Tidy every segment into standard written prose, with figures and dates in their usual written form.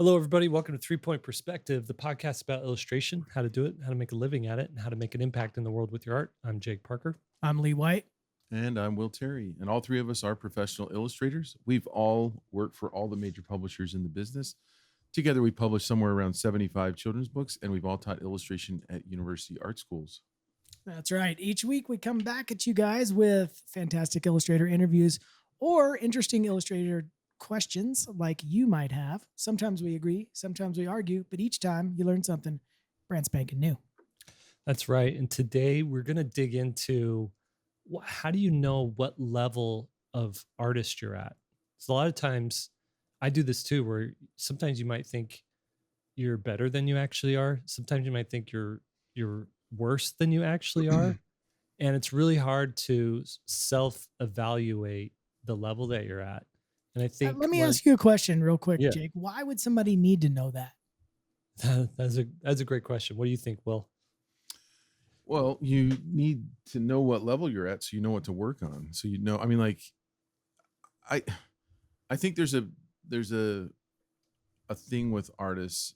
Hello, everybody. Welcome to 3 Point Perspective, the podcast about illustration, how to do it, how to make a living at it, and how to make an impact in the world with your art. I'm Jake Parker. I'm Lee White. And I'm Will Terry. And all three of us are professional illustrators. We've all worked for all the major publishers in the business. Together, we published somewhere around 75 children's books, and we've all taught illustration at university art schools. That's right. Each week we come back at you guys with fantastic illustrator interviews or interesting illustrator questions like you might have. Sometimes we agree, sometimes we argue, but each time you learn something brand spanking new. That's right. And today we're going to dig into how do you know what level of artist you're at? So a lot of times I do this too, where sometimes you might think you're better than you actually are. Sometimes you might think you're worse than you actually are. And it's really hard to self-evaluate the level that you're at. And I think let me ask you a question real quick, Yeah. Jake. Why would somebody need to know that? That's a great question. What do you think, Will? Well, you need to know what level you're at so you know what to work on. So you know, I mean, like, I think there's a thing with artists,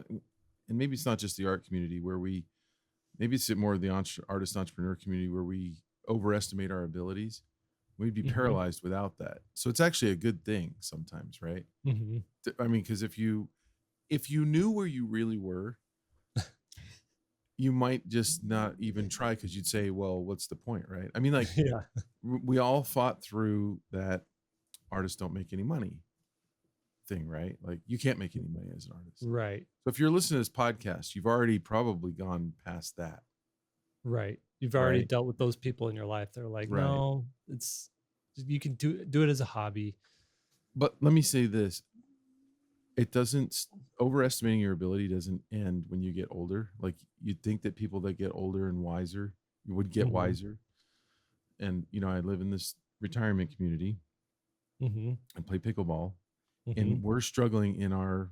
and maybe it's not just the art community where maybe it's more of the artist entrepreneur community where we overestimate our abilities. We'd be paralyzed without that. So it's actually a good thing sometimes, right? Mm-hmm. I mean, because if you knew where you really were, you might just not even try because you'd say, well, what's the point, right? I mean, like, Yeah. we all fought through that artists don't make any money thing, right? Like, you can't make any money as an artist. Right. So if you're listening to this podcast, you've already probably gone past that. Right. You've already Right. dealt with those people in your life. They're like, Right. no, you can do it as a hobby. But let me say this. It doesn't, overestimating your ability doesn't end when you get older. Like, you'd think that people that get older and wiser, you would get wiser. And, you know, I live in this retirement community and play pickleball. And we're struggling in our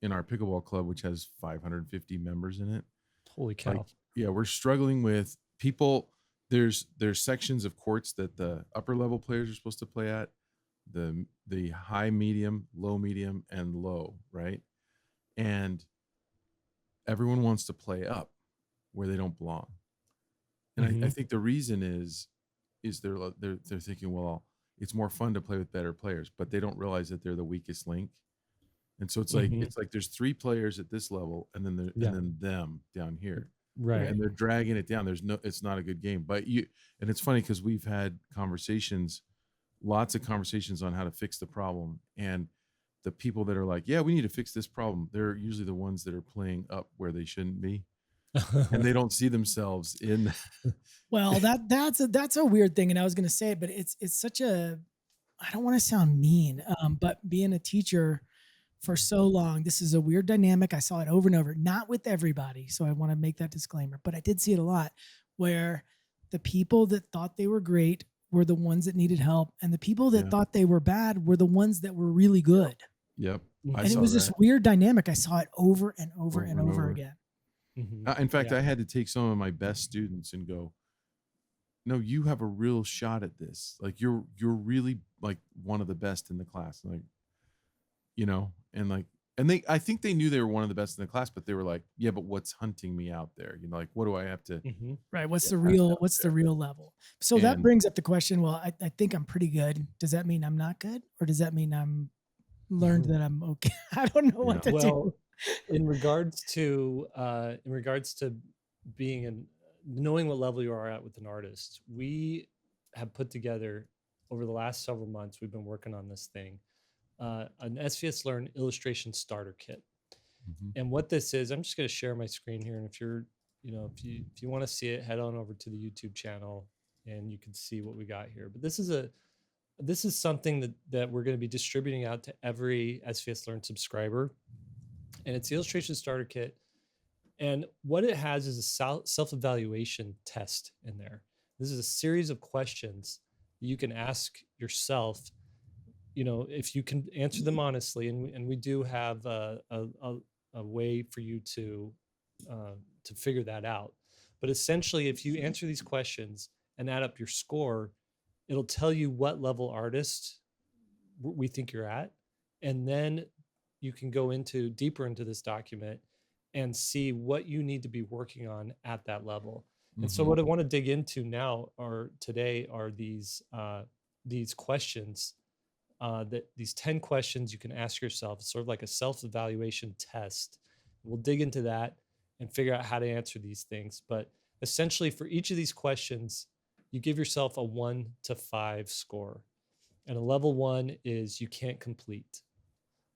pickleball club, which has 550 members in it. Holy cow. Like, yeah, we're struggling with people. There's sections of courts that the upper level players are supposed to play at, the high, medium, low, medium, and low, right? And everyone wants to play up where they don't belong. And I think the reason is they're thinking, well, it's more fun to play with better players, but they don't realize that they're the weakest link. And so it's like there's 3 players at this level, and then and then them down here. Right. And they're dragging it down. It's not a good game. But and it's funny because we've had lots of conversations on how to fix the problem. And the people that are like, yeah, we need to fix this problem, they're usually the ones that are playing up where they shouldn't be. And they don't see themselves in. Well, that's a weird thing. And I was going to say, but it's such a, I don't want to sound mean, but being a teacher for so long, this is a weird dynamic. I saw it over and over, not with everybody. So I want to make that disclaimer, but I did see it a lot where the people that thought they were great were the ones that needed help. And the people that thought they were bad were the ones that were really good. Yep. And it was this weird dynamic. I saw it over and over and over again. In fact, I had to take some of my best students and go, no, you have a real shot at this. Like, you're really like one of the best in the class. Like, you know, and I think they knew they were one of the best in the class, but they were like, yeah, but what's hunting me out there? You know, like, what do I have to? Right. What's the real level? So that brings up the question. Well, I think I'm pretty good. Does that mean I'm not good? Or does that mean I'm learned that I'm okay? I don't know what to do. In regards to knowing what level you are at with an artist, we have put together over the last several months, we've been working on this thing, an SVSLearn illustration starter kit. And what this is, I'm just going to share my screen here. And if you want to see it, head on over to the YouTube channel and you can see what we got here. But this is something that we're going to be distributing out to every SVSLearn subscriber. And it's the illustration starter kit. And what it has is a self-evaluation test in there. This is a series of questions that you can ask yourself, you know, if you can answer them honestly. And we do have a way for you to figure that out. But essentially, if you answer these questions and add up your score, it'll tell you what level artist we think you're at. And then you can go deeper into this document and see what you need to be working on at that level. And so what I want to dig into now or today are these questions, these 10 questions you can ask yourself, sort of like a self-evaluation test. We'll dig into that and figure out how to answer these things. But essentially for each of these questions, you give yourself a 1 to 5 score. And a level 1 is you can't complete.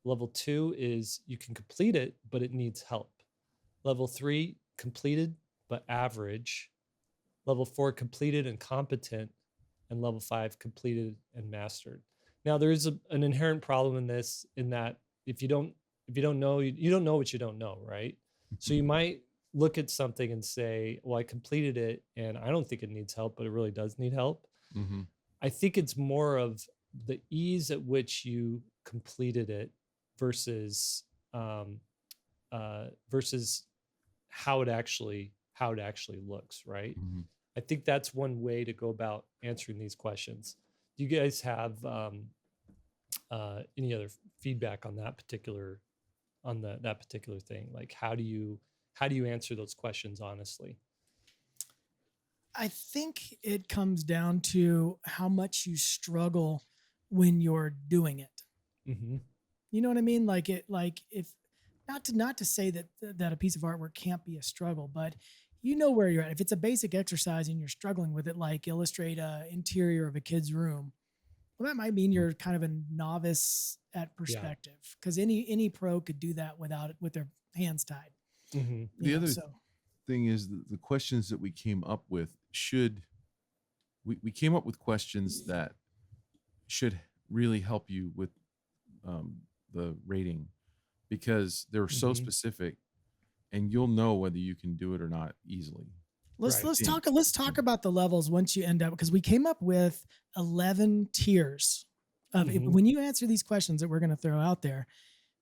Level 2 is you can complete it, but it needs help. Level 3, completed, but average. Level 4, completed and competent. And level 5, completed and mastered. Now, there is an inherent problem in this, in that if you don't know, you don't know what you don't know, right? So you might look at something and say, well, I completed it and I don't think it needs help, but it really does need help. I think it's more of the ease at which you completed it versus versus how it actually looks, right? I think that's one way to go about answering these questions. Do you guys have any other feedback on that particular thing? Like, how do you answer those questions honestly? I think it comes down to how much you struggle when you're doing it. You know what I mean? Like if not to say that a piece of artwork can't be a struggle, but you know where you're at. If it's a basic exercise and you're struggling with it, like illustrate an interior of a kid's room, well, that might mean you're kind of a novice at perspective, because any pro could do that with their hands tied. The other thing is the questions that we came up with we came up with questions that should really help you with the rating, because they're so specific, and you'll know whether you can do it or not easily. Let's talk about the levels once you end up, because we came up with 11 tiers of when you answer these questions that we're going to throw out there.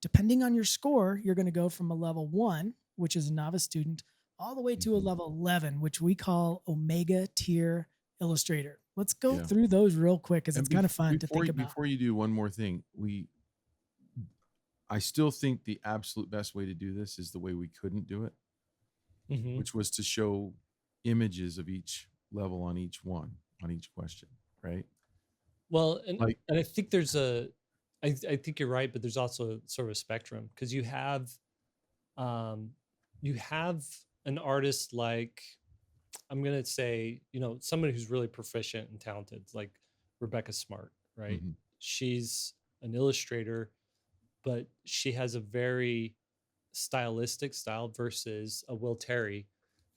Depending on your score, you're going to go from a level 1, which is a novice student, all the way to a level 11, which we call Omega tier illustrator. Let's go through those real quick, because it's kind of fun to think about. Before you do, one more thing. I still think the absolute best way to do this is the way we couldn't do it, which was to show images of each level on each question, right? Well, and I think there's I think you're right, but there's also sort of a spectrum, because you have an artist like, I'm going to say, somebody who's really proficient and talented, like Rebecca Smart, right? She's an illustrator, but she has a very stylistic style versus a Will Terry.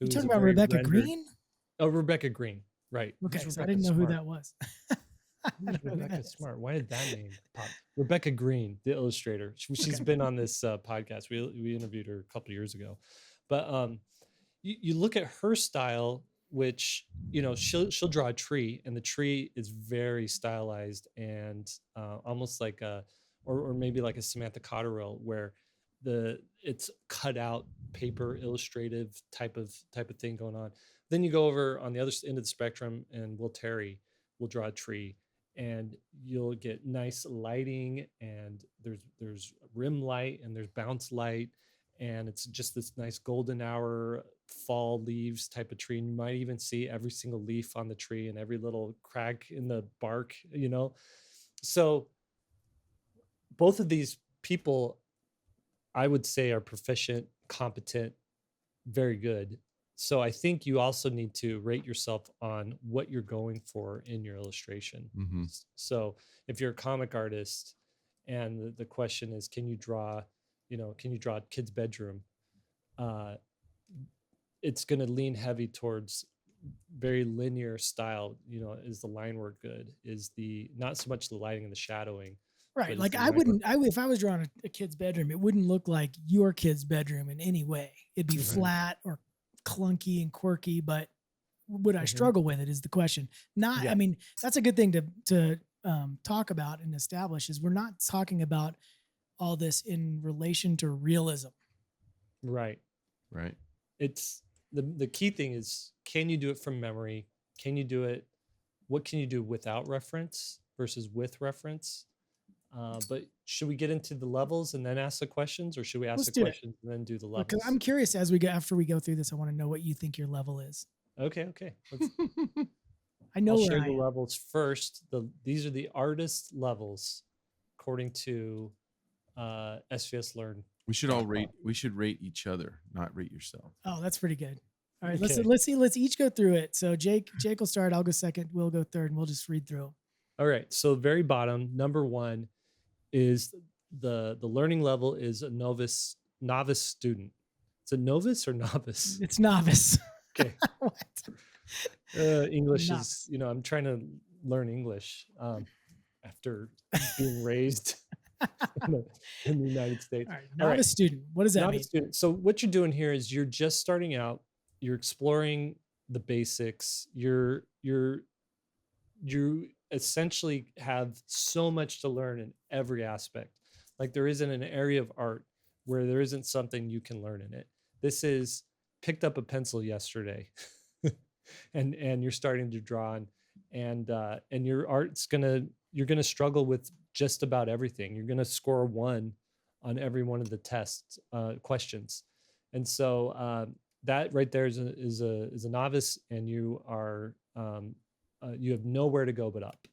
You talking about Rebecca Green? Oh, Rebecca Green, right. Okay, so I didn't know who that was. Rebecca Smart. Why did that name pop? Rebecca Green, the illustrator. She's been on this podcast. We interviewed her a couple of years ago. But you look at her style, which, she'll draw a tree, and the tree is very stylized and almost like or maybe like a Samantha Cotterill, where it's cut out paper illustrative type of thing going on. Then you go over on the other end of the spectrum, and Will Terry will draw a tree, and you'll get nice lighting, and there's rim light and there's bounce light, and it's just this nice golden hour fall leaves type of tree. And you might even see every single leaf on the tree and every little crack in the bark, So both of these people, I would say, are proficient, competent, very good. So I think you also need to rate yourself on what you're going for in your illustration. So if you're a comic artist and the question is, can you draw a kid's bedroom? It's going to lean heavy towards very linear style. Is the line work good? Is not so much the lighting and the shadowing. Right. Like if I was drawing a kid's bedroom, it wouldn't look like your kid's bedroom in any way. It'd be flat or clunky and quirky, but would I struggle with it is the question. I mean, that's a good thing to talk about and establish, is we're not talking about all this in relation to realism. Right. It's the key thing is, can you do it from memory? What can you do without reference versus with reference? But should we get into the levels and then ask the questions, or should we ask Let's the do it. questions and then do the Because levels? I'm curious after we go through this, I want to know what you think your level is. Okay. I know I'll where share I the am. levels first. These are the artist levels according to SVSLearn. We should all rate. We should rate each other, not rate yourself. Oh, that's pretty good. All right, Okay. let's each go through it. So Jake will start. I'll go second. We'll go third, and we'll just read through them. All right. So very bottom, number 1 is the learning level is a novice student. Is it novice or novice? It's novice. Okay. What? English Novice. is, I'm trying to learn English after being raised in the United States. All right, novice student. What does that mean? Novice student. So what you're doing here is you're just starting out. You're exploring the basics. You essentially have so much to learn in every aspect. Like there isn't an area of art where there isn't something you can learn in it. This is picked up a pencil yesterday and you're starting to draw and your art's you're gonna struggle with just about everything. You're gonna score 1 on every one of the test questions. And so that right there is a novice, and you are you have nowhere to go but up.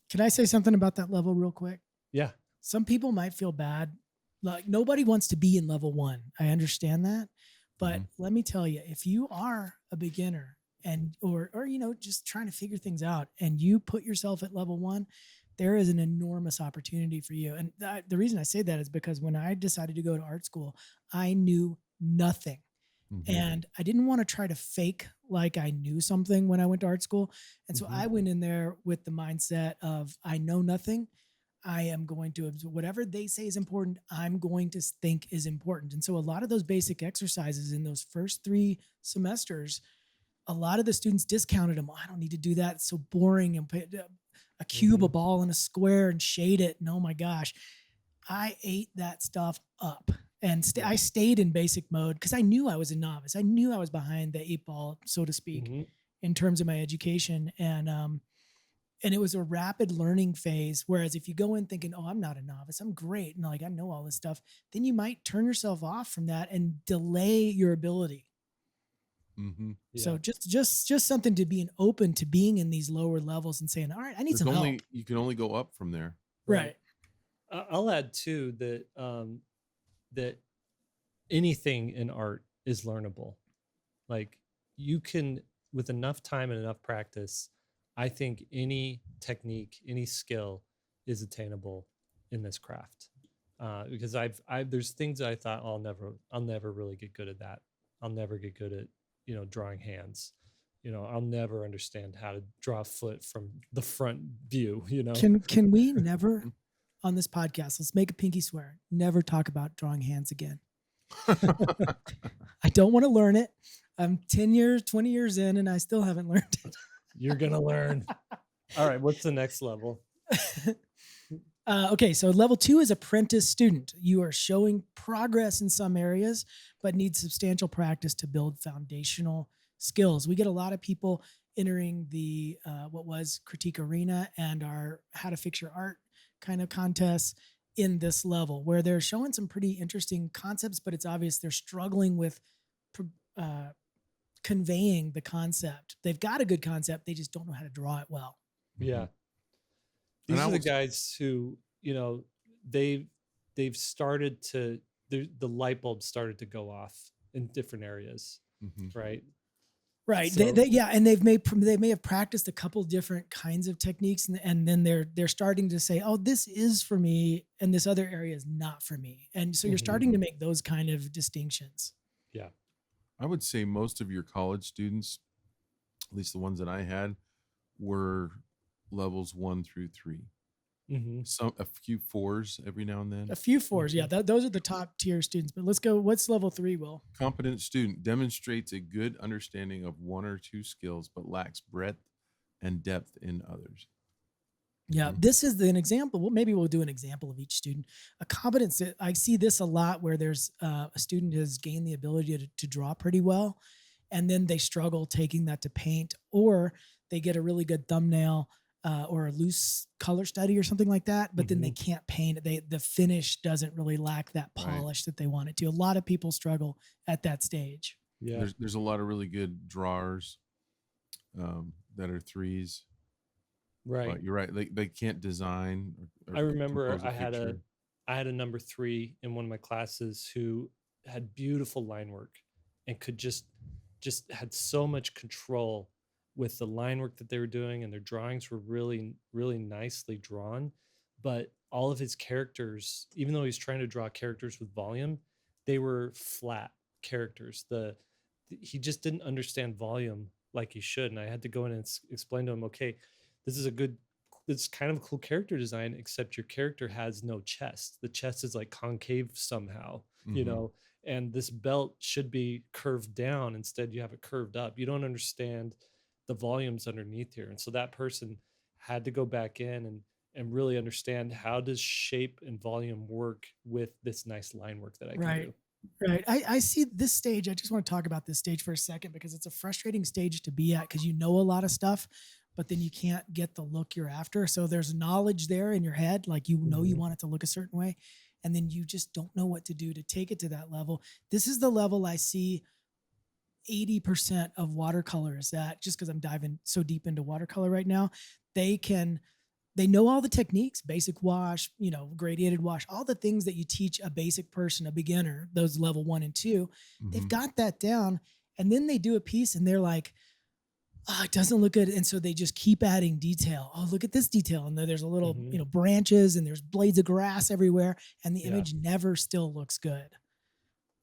Can I say something about that level real quick? Yeah. Some people might feel bad. Like nobody wants to be in level 1. I understand that. But let me tell you, if you are a beginner or just trying to figure things out and you put yourself at level 1, there is an enormous opportunity for you. And the reason I say that is because when I decided to go to art school, I knew nothing. And I didn't want to try to fake like I knew something when I went to art school. And so I went in there with the mindset of I know nothing. I am going to absorb whatever they say is important. I'm going to think is important. And so a lot of those basic exercises in those first 3 semesters, a lot of the students discounted them. Oh, I don't need to do that. It's so boring. And put a cube, a ball, and a square and shade it. And oh my gosh, I ate that stuff up. And I stayed in basic mode because I knew I was a novice. I knew I was behind the 8 ball, so to speak, in terms of my education. And it was a rapid learning phase. Whereas if you go in thinking, oh, I'm not a novice, I'm great, and like I know all this stuff, then you might turn yourself off from that and delay your ability. Yeah. So just something to being open to being in these lower levels and saying, all right, I need some help. You can only go up from there. Right. I'll add too that that anything in art is learnable. Like you can, with enough time and enough practice, I think any technique, any skill is attainable in this craft. Because there's things that I thought, oh, I'll never really get good at that. I'll never get good at, drawing hands. I'll never understand how to draw a foot from the front view, Can we never on this podcast, let's make a pinky swear, never talk about drawing hands again. I don't want to learn it. I'm 10 years, 20 years in, and I still haven't learned it. You're going to learn. All right. What's the next level? Okay. So level 2 is apprentice student. You are showing progress in some areas, but need substantial practice to build foundational skills. We get a lot of people entering the, what was Critique Arena and our How to Fix Your Art kind of contests in this level where they're showing some pretty interesting concepts, but it's obvious they're struggling with conveying the concept. They've got a good concept. They just don't know how to draw it well. Yeah. These are the guys who, they've started to, the light bulb started to go off in different areas. Right. Right. So, and they may have practiced a couple different kinds of techniques and then they're starting to say, oh, this is for me. And this other area is not for me. And so you're starting to make those kind of distinctions. Yeah. I would say most of your college students, at least the ones that I had, were levels 1 through 3. A few 4s every now and then. A few 4s, yeah. Those are the top tier students. But let's go. What's level 3, Will? Competent student demonstrates a good understanding of 1 or 2 skills, but lacks breadth and depth in others. Yeah, this is an example. Well, maybe we'll do an example of each student. A competence, I see this a lot where there's a student has gained the ability to draw pretty well, and then they struggle taking that to paint, or they get a really good thumbnail or a loose color study or something like that, but then they Hmm. can't paint it. The finish doesn't really lack that Right. polish that they want it to. A lot of people struggle at that stage. Yeah. There's a lot of really good drawers that are threes, Right. but you're right. They can't design or I remember compose a picture. I had a number 3 in one of my classes who had beautiful line work and could just had so much control with the line work that they were doing, and their drawings were really nicely drawn. But all of his characters, even though he's trying to draw characters with volume, they were flat characters. He just didn't understand volume like he should, and I had to go in and explain to him, okay, this is a good it's kind of a cool character design, except your character has no chest. The chest is like concave somehow, Hmm. and this belt should be curved down. Instead, you have it curved up. You don't understand the volumes underneath here. And so that person had to go back in and really understand, how does shape and volume work with this nice line work that I can Right. do. Right. I see this stage. I just want to talk about this stage for a second because it's a frustrating stage to be at because you know a lot of stuff, but then you can't get the look you're after. So there's knowledge there in your head, like you know you Mhm. want it to look a certain way, and then you just don't know what to do to take it to that level. This is the level I see 80% of watercolors at, just because I'm diving so deep into watercolor right now. They can they know all the techniques, basic wash, gradiated wash, all the things that you teach a basic person, a beginner, those level 1 and 2. They've Hmm. got that down. And then they do a piece and they're like, oh, it doesn't look good. And so they just keep adding detail. Oh, look at this detail. And there's a little, Mhm. branches and there's blades of grass everywhere. And the Yeah. image never still looks good.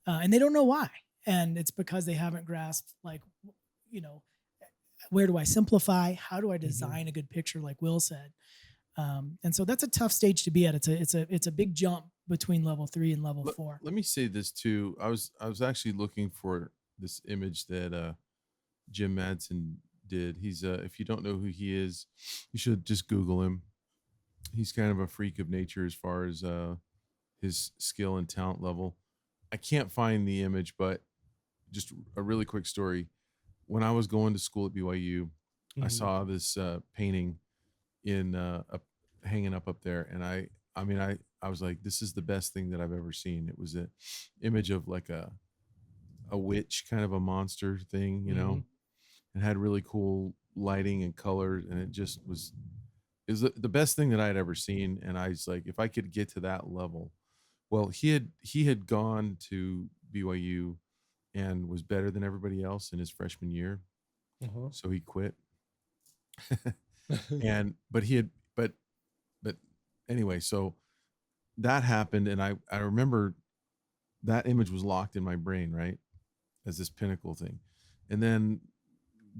And they don't know why. And it's because they haven't grasped, like, you know, where do I simplify? How do I Mhm. design a good picture, like Will said? And so that's a tough stage to be at. It's a big jump between level 3 and level Let, 4. let me say this too. I was actually looking for this image that Jim Madsen did. He's if you don't know who he is, you should just Google him. He's kind of a freak of nature as far as his skill and talent level. I can't find the image, but just a really quick story. When I was going to school at BYU, I Mhm. saw this painting in hanging up there, and I mean I was like, this is the best thing that I've ever seen. It was an image of like a witch, kind of a monster thing, Mhm. and had really cool lighting and colors, and it just was is the best thing that I had ever seen. And I was like, if I could get to that level. Well, he had gone to BYU and was better than everybody else in his freshman year, Uh-huh. so he quit. And but he had but anyway, so that happened, and I remember that image was locked in my brain, right, as this pinnacle thing. And then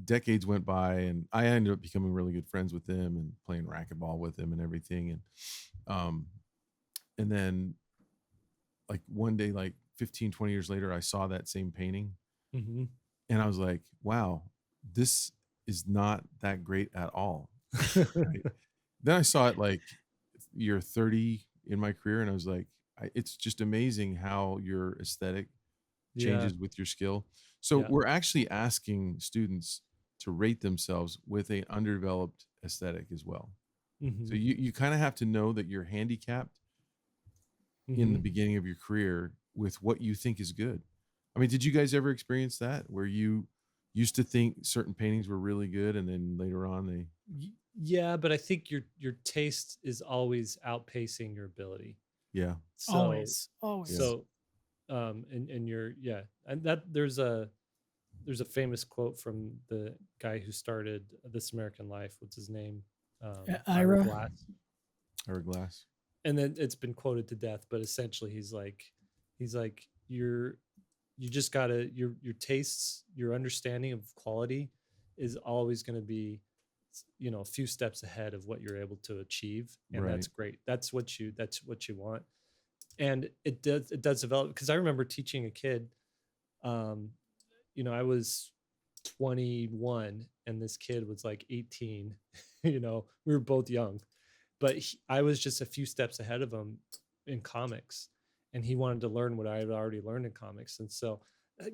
decades went by, and I ended up becoming really good friends with him and playing racquetball with him and everything. Um and then like one day, like 15, 20 years later, I saw that same painting, Mhm. and I was like, wow, this is not that great at all. Right. Then I saw it like year 30 in my career, and I was like, it's just amazing how your aesthetic Yeah. changes with your skill. So Yeah. we're actually asking students to rate themselves with a underdeveloped aesthetic as well. So Mhm. you kind of have to know that you're handicapped in the Mhm. beginning of your career with what you think is good. I mean, did you guys ever experience that where you used to think certain paintings were really good, and then later on they Yeah, but I think your taste is always outpacing your ability. yeah, So Always, always. yeah. so and you're yeah, and that there's a famous quote from the guy who started This American Life. What's his name? Ira Ira. Glass. Hourglass. And then it's been quoted to death, but essentially he's like you just gotta your tastes, your understanding of quality is always going to be a few steps ahead of what you're able to achieve, and Right. that's great. That's what you want. And it does develop, because I remember teaching a kid. um I was 21 and this kid was like 18. We were both young, but I was just a few steps ahead of him in comics, and he wanted to learn what I had already learned in comics. And so,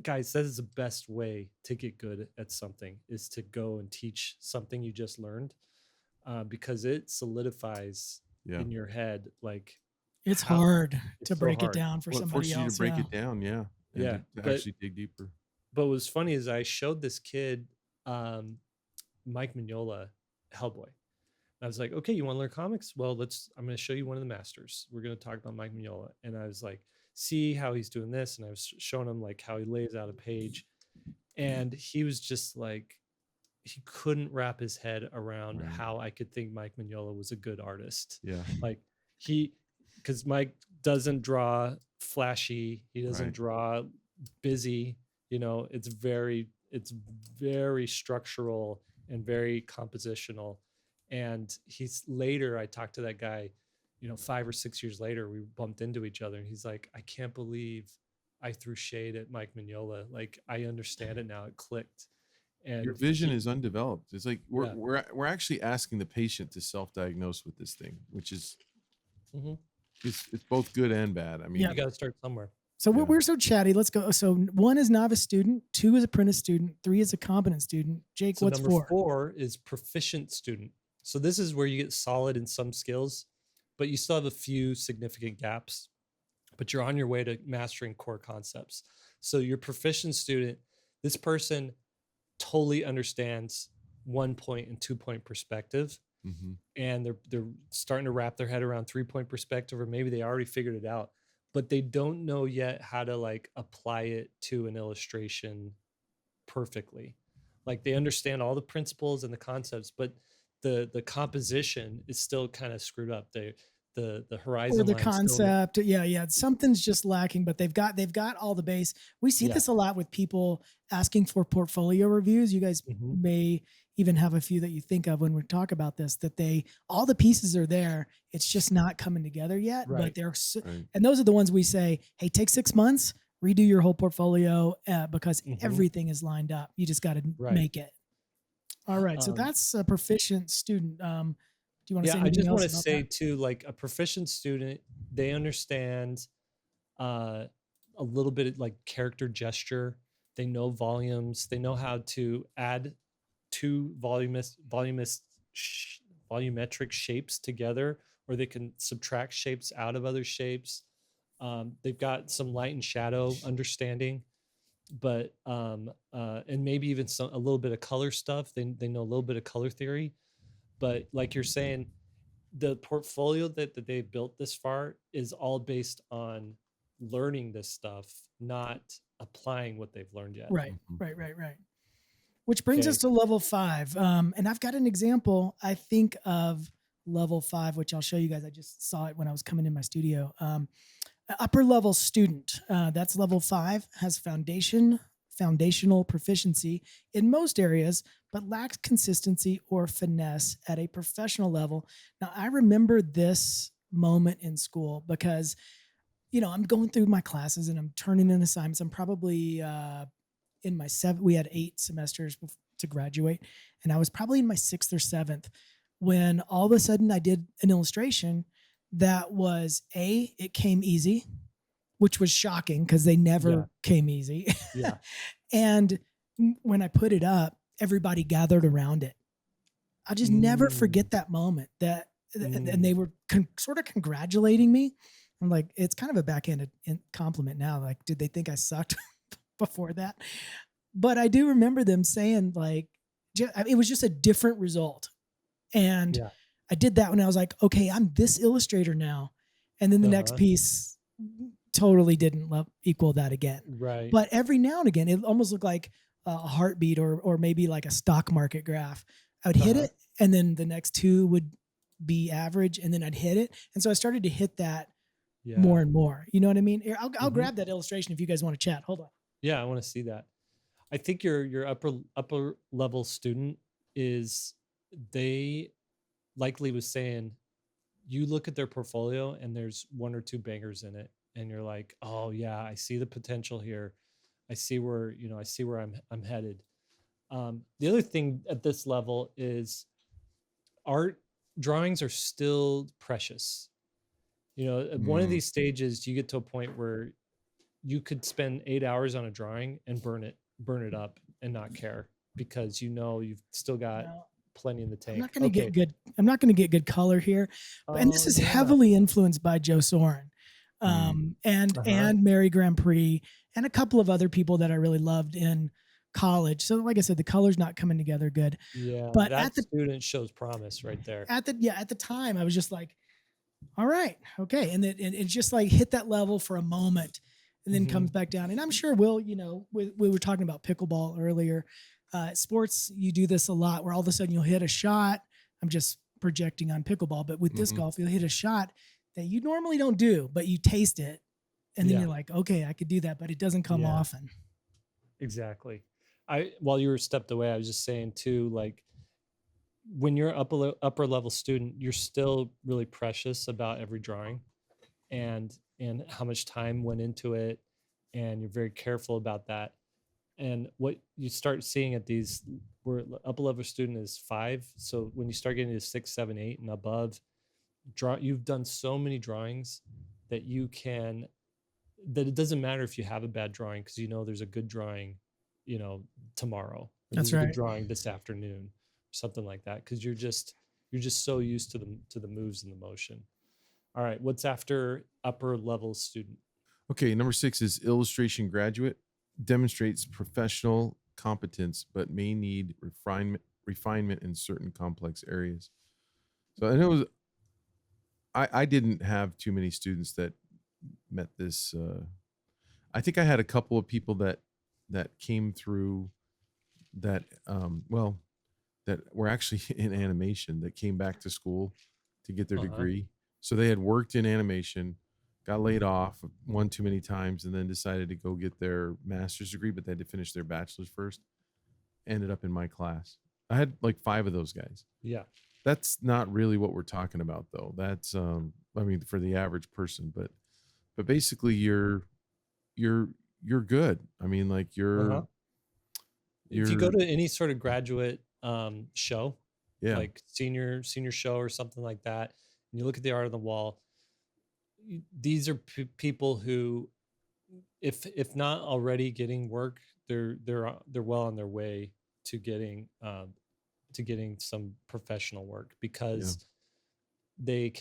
guys, that is the best way to get good at something, is to go and teach something you just learned. because it solidifies Yeah. in your head like It's how hard to it's so break it hard. down for Well, it somebody forces you to else. break Yeah. it down, yeah, and Yeah, to but actually dig deeper. what's funny is I showed this kid um, Mike Mignola Hellboy. I was like, okay, you want to learn comics? Well, I'm going to show you one of the masters. We're going to talk about Mike Mignola. And I was like, see how he's doing this. And I was showing him like how he lays out a page. And he was just like, he couldn't wrap his head around Right. how I could think Mike Mignola was a good artist. Yeah. Like because Mike doesn't draw flashy. He doesn't Right. draw busy. It's very structural and very compositional. And I talked to that guy, 5 or 6 years later, we bumped into each other and he's like, I can't believe I threw shade at Mike Mignola. Like, I understand it now. It clicked. And your vision is undeveloped. It's like Yeah. we're actually asking the patient to self-diagnose with this thing, which is it's both good and bad. I mean, you got to start somewhere. So Yeah. we're so chatty. Let's go. So 1 is novice student, 2 is apprentice student, 3 is a competent student. Jake, So what's number 4? 4 is proficient student. So this is where you get solid in some skills, but you still have a few significant gaps, but you're on your way to mastering core concepts. So your proficient student, this person totally understands 1 point and 2 point perspective. Mhm. And they're starting to wrap their head around 3 point perspective, or maybe they already figured it out, but they don't know yet how to like apply it to an illustration perfectly. Like they understand all the principles and the concepts, but the composition is still kind of screwed up. The horizon Or the line concept. Yeah. Something's just lacking, but they've got all the base. We see this a lot with people asking for portfolio reviews. You guys may even have a few that you think of when we talk about this, that all the pieces are there. It's just not coming together yet, but they're, and those are the ones we say, hey, take 6 months, redo your whole portfolio because everything is lined up. You just got to make it. All right. So that's a proficient student. Do you want to say anything else? I just want to about say that? too, like a proficient student, they understand a little bit of like character gesture. They know volumes. They know how to add two volumetric shapes together, or they can subtract shapes out of other shapes. They've got some light and shadow understanding, but and maybe even a little bit of color stuff. They know a little bit of color theory, but like you're saying, the portfolio that they built this far is all based on learning this stuff, not applying what they've learned yet. Right. Which brings us to level 5. And I've got an example, I think, of level 5, which I'll show you guys. I just saw it when I was coming in my studio. Upper level student, that's level 5, has foundational proficiency in most areas, but lacks consistency or finesse at a professional level. Now, I remember this moment in school because, I'm going through my classes and I'm turning in assignments. I'm probably in my 7th, we had 8 semesters to graduate, and I was probably in my 6th or 7th when all of a sudden I did an illustration that was it came easy, which was shocking because they never came easy. And when I put it up, everybody gathered around it. I'll just never forget that moment and they were sort of congratulating me. I'm like, it's kind of a backhanded compliment now. Like, did they think I sucked before that? But I do remember them saying like, it was just a different result. And I did that when I was like, okay, I'm this illustrator now. And then the next piece totally didn't equal that again. Right. But every now and again, it almost looked like a heartbeat or maybe like a stock market graph. I would hit it, and then the next 2 would be average, and then I'd hit it. And so I started to hit that more and more. You know what I mean? I'll grab that illustration if you guys want to chat. Hold on. Yeah, I want to see that. I think your upper level student is, they likely was saying, you look at their portfolio and there's 1 or 2 bangers in it, and you're like, oh yeah, I see the potential here. I see where I'm headed. The other thing at this level is art drawings are still precious. At one of these stages, you get to a point where you could spend 8 hours on a drawing and burn it up and not care, because you've still got plenty in the I'm tank. not going to Okay. get good. I'm not going to get good color here, and this is Yeah. heavily influenced by Joe Soren, Mm. and Mary Grand Prix, and a couple of other people that I really loved in college. So, like I said, the color's not coming together good. Yeah, But that student shows promise right there. at the time, I was just like, all right, okay, and it just like hit that level for a moment, and then comes back down. And I'm sure we were talking about pickleball earlier. Sports, you do this a lot, where all of a sudden you'll hit a shot. I'm just projecting on pickleball, but with disc golf, you'll hit a shot that you normally don't do, but you taste it, and then you're like, okay, I could do that, but it doesn't come often. Exactly. While you were stepped away, I was just saying too, like when you're upper level student, you're still really precious about every drawing, and how much time went into it, and you're very careful about that. And what you start seeing at these, where upper level student is 5, so when you start getting to 6, 7, 8 and above, you've done so many drawings that it doesn't matter if you have a bad drawing, because there's a good drawing tomorrow. That's right. A right. good drawing this afternoon, something like that, because you're just so used to the moves and the motion. All right, what's after upper level student? Okay, number 6 is illustration graduate. Demonstrates professional competence, but may need refinement in certain complex areas. So I know I didn't have too many students that met this. I think I had a couple of people that came through that that were actually in animation, that came back to school to get their degree. So they had worked in animation, got laid off one too many times, and then decided to go get their master's degree, but they had to finish their bachelor's first. Ended up in my class. I had like 5 of those guys. Yeah. That's not really what we're talking about, though. That's I mean, for the average person, but basically you're good. I mean, like you're if you go to any sort of graduate show, yeah, like senior show or something like that, and you look at the art on the wall, these are people who, if not already getting work, they're well on their way to getting some professional work, because they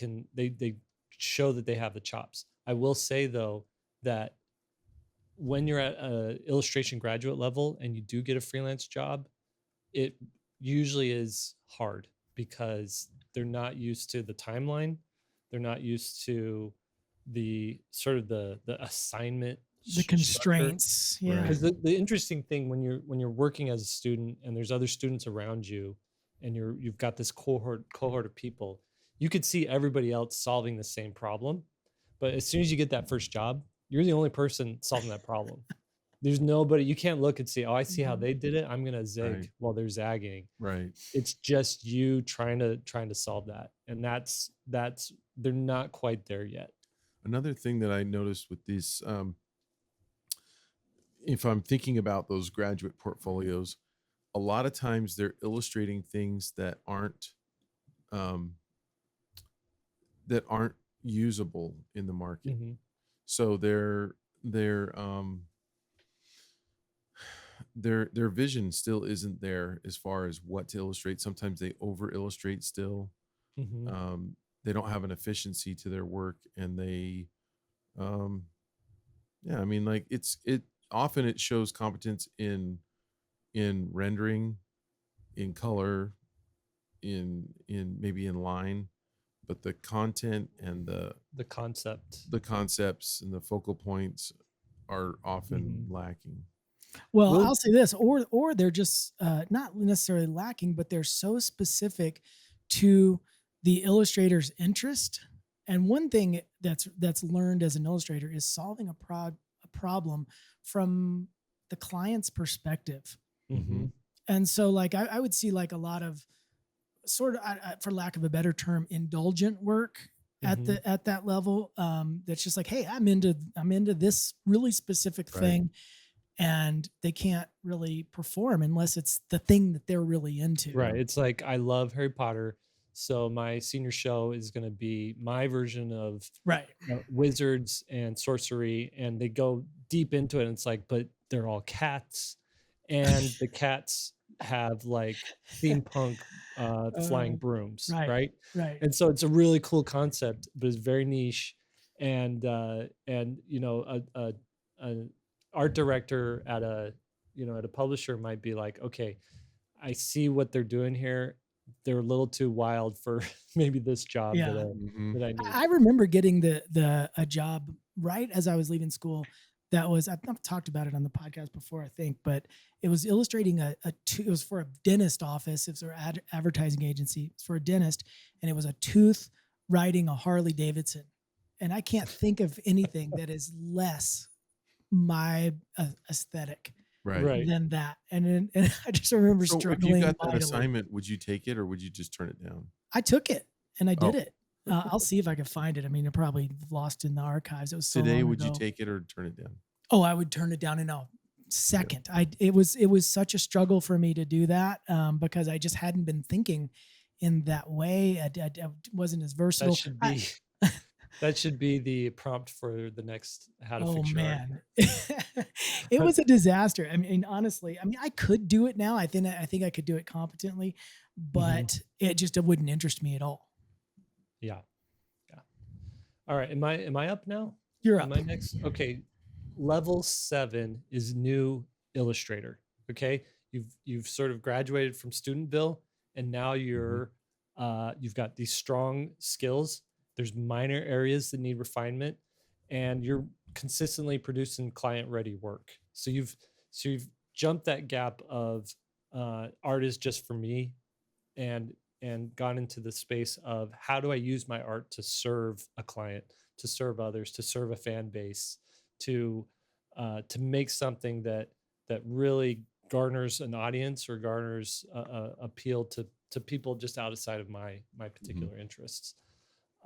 show that they have the chops. I will say though that when you're at a illustration graduate level and you do get a freelance job, it usually is hard, because they're not used to the timeline. They're not used to the sort of the assignment, the constraints. Yeah. Because the interesting thing when you're working as a student and there's other students around you, and you've got this cohort of people, you could see everybody else solving the same problem, but as soon as you get that first job, you're the only person solving that problem. There's nobody, you can't look and see, oh, I see how they did it, I'm gonna zig while they're zagging. Right. It's just you trying to solve that, and that's they're not quite there yet. Another thing that I noticed with these, if I'm thinking about those graduate portfolios, a lot of times they're illustrating things that aren't usable in the market. So their vision still isn't there as far as what to illustrate. Sometimes they over illustrate still. They don't have an efficiency to their work, and they I mean, like it often shows competence in rendering, in color, in maybe in line, but the content and the concepts and the focal points are often lacking. Well, I'll say this, or they're just not necessarily lacking, but they're so specific to the illustrator's interest. And one thing that's learned as an illustrator is solving a problem from the client's perspective. And so, like, I would see like a lot of sort of, for lack of a better term, indulgent work at that level. That's just like, hey, I'm into this really specific thing. And they can't really perform unless it's the thing that they're really into. Right. It's like, I love Harry Potter, so my senior show is going to be my version of wizards and sorcery, and they go deep into it. And it's like, but they're all cats, and the cats have like steampunk flying Oh, brooms, right, right? right. And so it's a really cool concept, but it's very niche. And you know, a art director at a at a publisher might be like, okay, I see what they're doing here. They're a little too wild for maybe this job Yeah. Mhm. that I need. I remember getting a job right as I was leaving school. That was, I've talked about it on the podcast before, I think, but it was illustrating it was for a dentist office. It was an advertising agency. It's for a dentist, and it was a tooth riding a Harley Davidson. And I can't think of anything that is less my aesthetic Right. Right. than that. And I just remember So if you struggling got that mightily. assignment, would you take it or would you just turn it down? I took it and I did Oh. it. I'll see if I can find it. I mean, it probably lost in the archives. It was so Today, long would you ago. take it or turn it down? Oh, I would turn it down in a second. It was such a struggle for me to do that because I just hadn't been thinking in that way. I wasn't as versatile. That should be the prompt for the next How to Oh Fix Your Art. man, it was a disaster. I mean, honestly, I mean, I could do it now. I think I could do it competently, but it wouldn't interest me at all. Yeah. Yeah. All right. Am I up now? You're Am up. I next? Okay. Level 7 is new Illustrator. Okay. You've sort of graduated from Studentville, and now you've got these strong skills. There's minor areas that need refinement, and you're consistently producing client-ready work. So you've jumped that gap of art is just for me, and gone into the space of how do I use my art to serve a client, to serve others, to serve a fan base, to make something that really garners an audience or garners appeal to people just outside of my particular interests.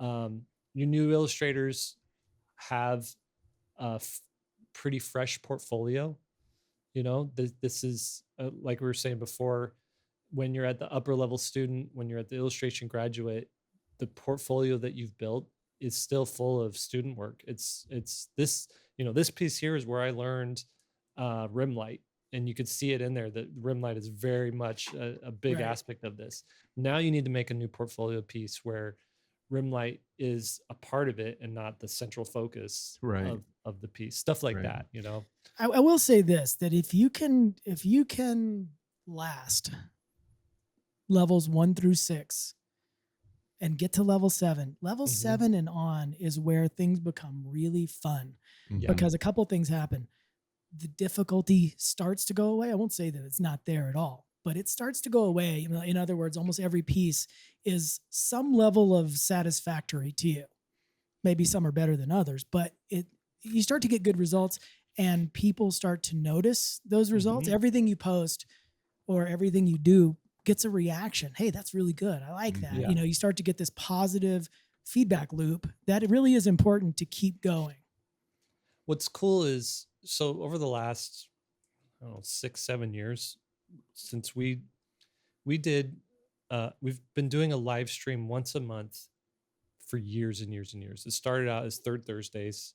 Your new illustrators have a pretty fresh portfolio. This is like we were saying before, when you're at the upper level student, when you're at the illustration graduate, the portfolio that you've built is still full of student work. It's this, this piece here is where I learned rim light, and you could see it in there that rim light is very much a big Right. aspect of this. Now you need to make a new portfolio piece where rim light is a part of it and not the central focus Right. of the piece. Stuff like Right. that, I will say this, that if you can last levels 1 through 6 and get to level 7, level 7 and on is where things become really fun. Mhm. Because a couple things happen. The difficulty starts to go away. I won't say that it's not there at all, but it starts to go away. In other words, almost every piece is some level of satisfactory to you. Maybe some are better than others, but you start to get good results, and people start to notice those results. Everything you post or everything you do gets a reaction. Hey, that's really good. I like that. Yeah. You start to get this positive feedback loop that it really is important to keep going. What's cool is, so over the last, I don't know, 6-7 years since we've been doing a live stream once a month for years and years and years. It started out as Third Thursdays.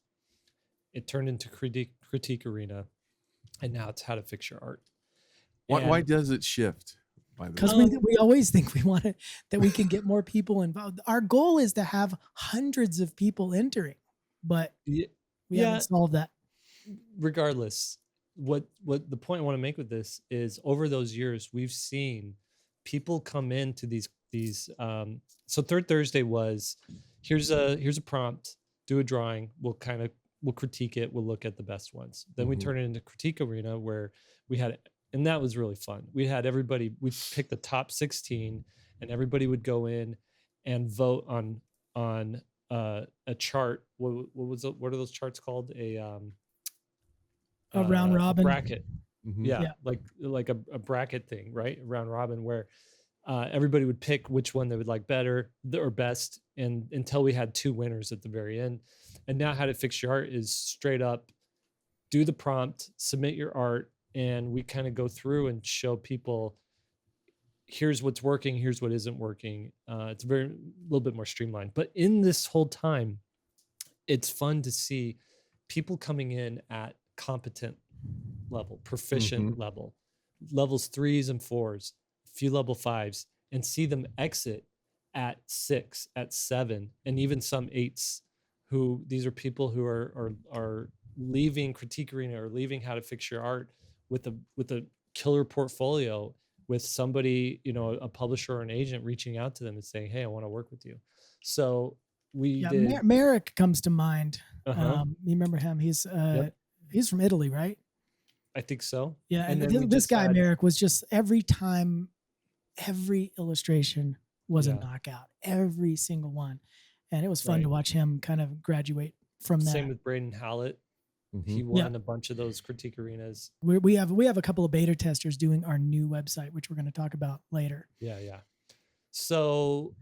It turned into Critique Arena, and now it's How to Fix Your Art. Why does it shift? Because we always think that we can get more people involved. Our goal is to have hundreds of people entering, but we haven't solved that. Regardless, what the point I want to make with this is, over those years, we've seen people come into these. So Third Thursday was, here's a prompt, do a drawing. We'll critique it. We'll look at the best ones. Then we turn it into Critique Arena, where we had, and that was really fun. We had everybody. We picked the top 16, and everybody would go in and vote on a chart. What are those charts called? A round robin bracket. Yeah. Like a bracket thing, right? Round robin, where everybody would pick which one they would like better or best, and until we had 2 winners at the very end. And now How to Fix Your Art is straight up, do the prompt, submit your art, and we kind of go through and show people, here's what's working, here's what isn't working. It's a little bit more streamlined. But in this whole time, it's fun to see people coming in at competent level, proficient level, levels 3s and 4s, a few level 5s, and see them exit at 6, at 7, and even some 8s. Who these are people who are leaving Critique Arena or leaving How to Fix Your Art with a killer portfolio, with somebody, a publisher or an agent reaching out to them and saying, "Hey, I want to work with you." So we did. Merrick comes to mind. Uh-huh. You remember him? He's from Italy, right? I think so. Yeah, And then this guy Merrick was just every illustration was a knockout, every single one, and it was fun to watch him kind of graduate from that. Same with Braden Howlett. He won a bunch of those Critique Arenas. We have a couple of beta testers doing our new website, which we're going to talk about later. Yeah. So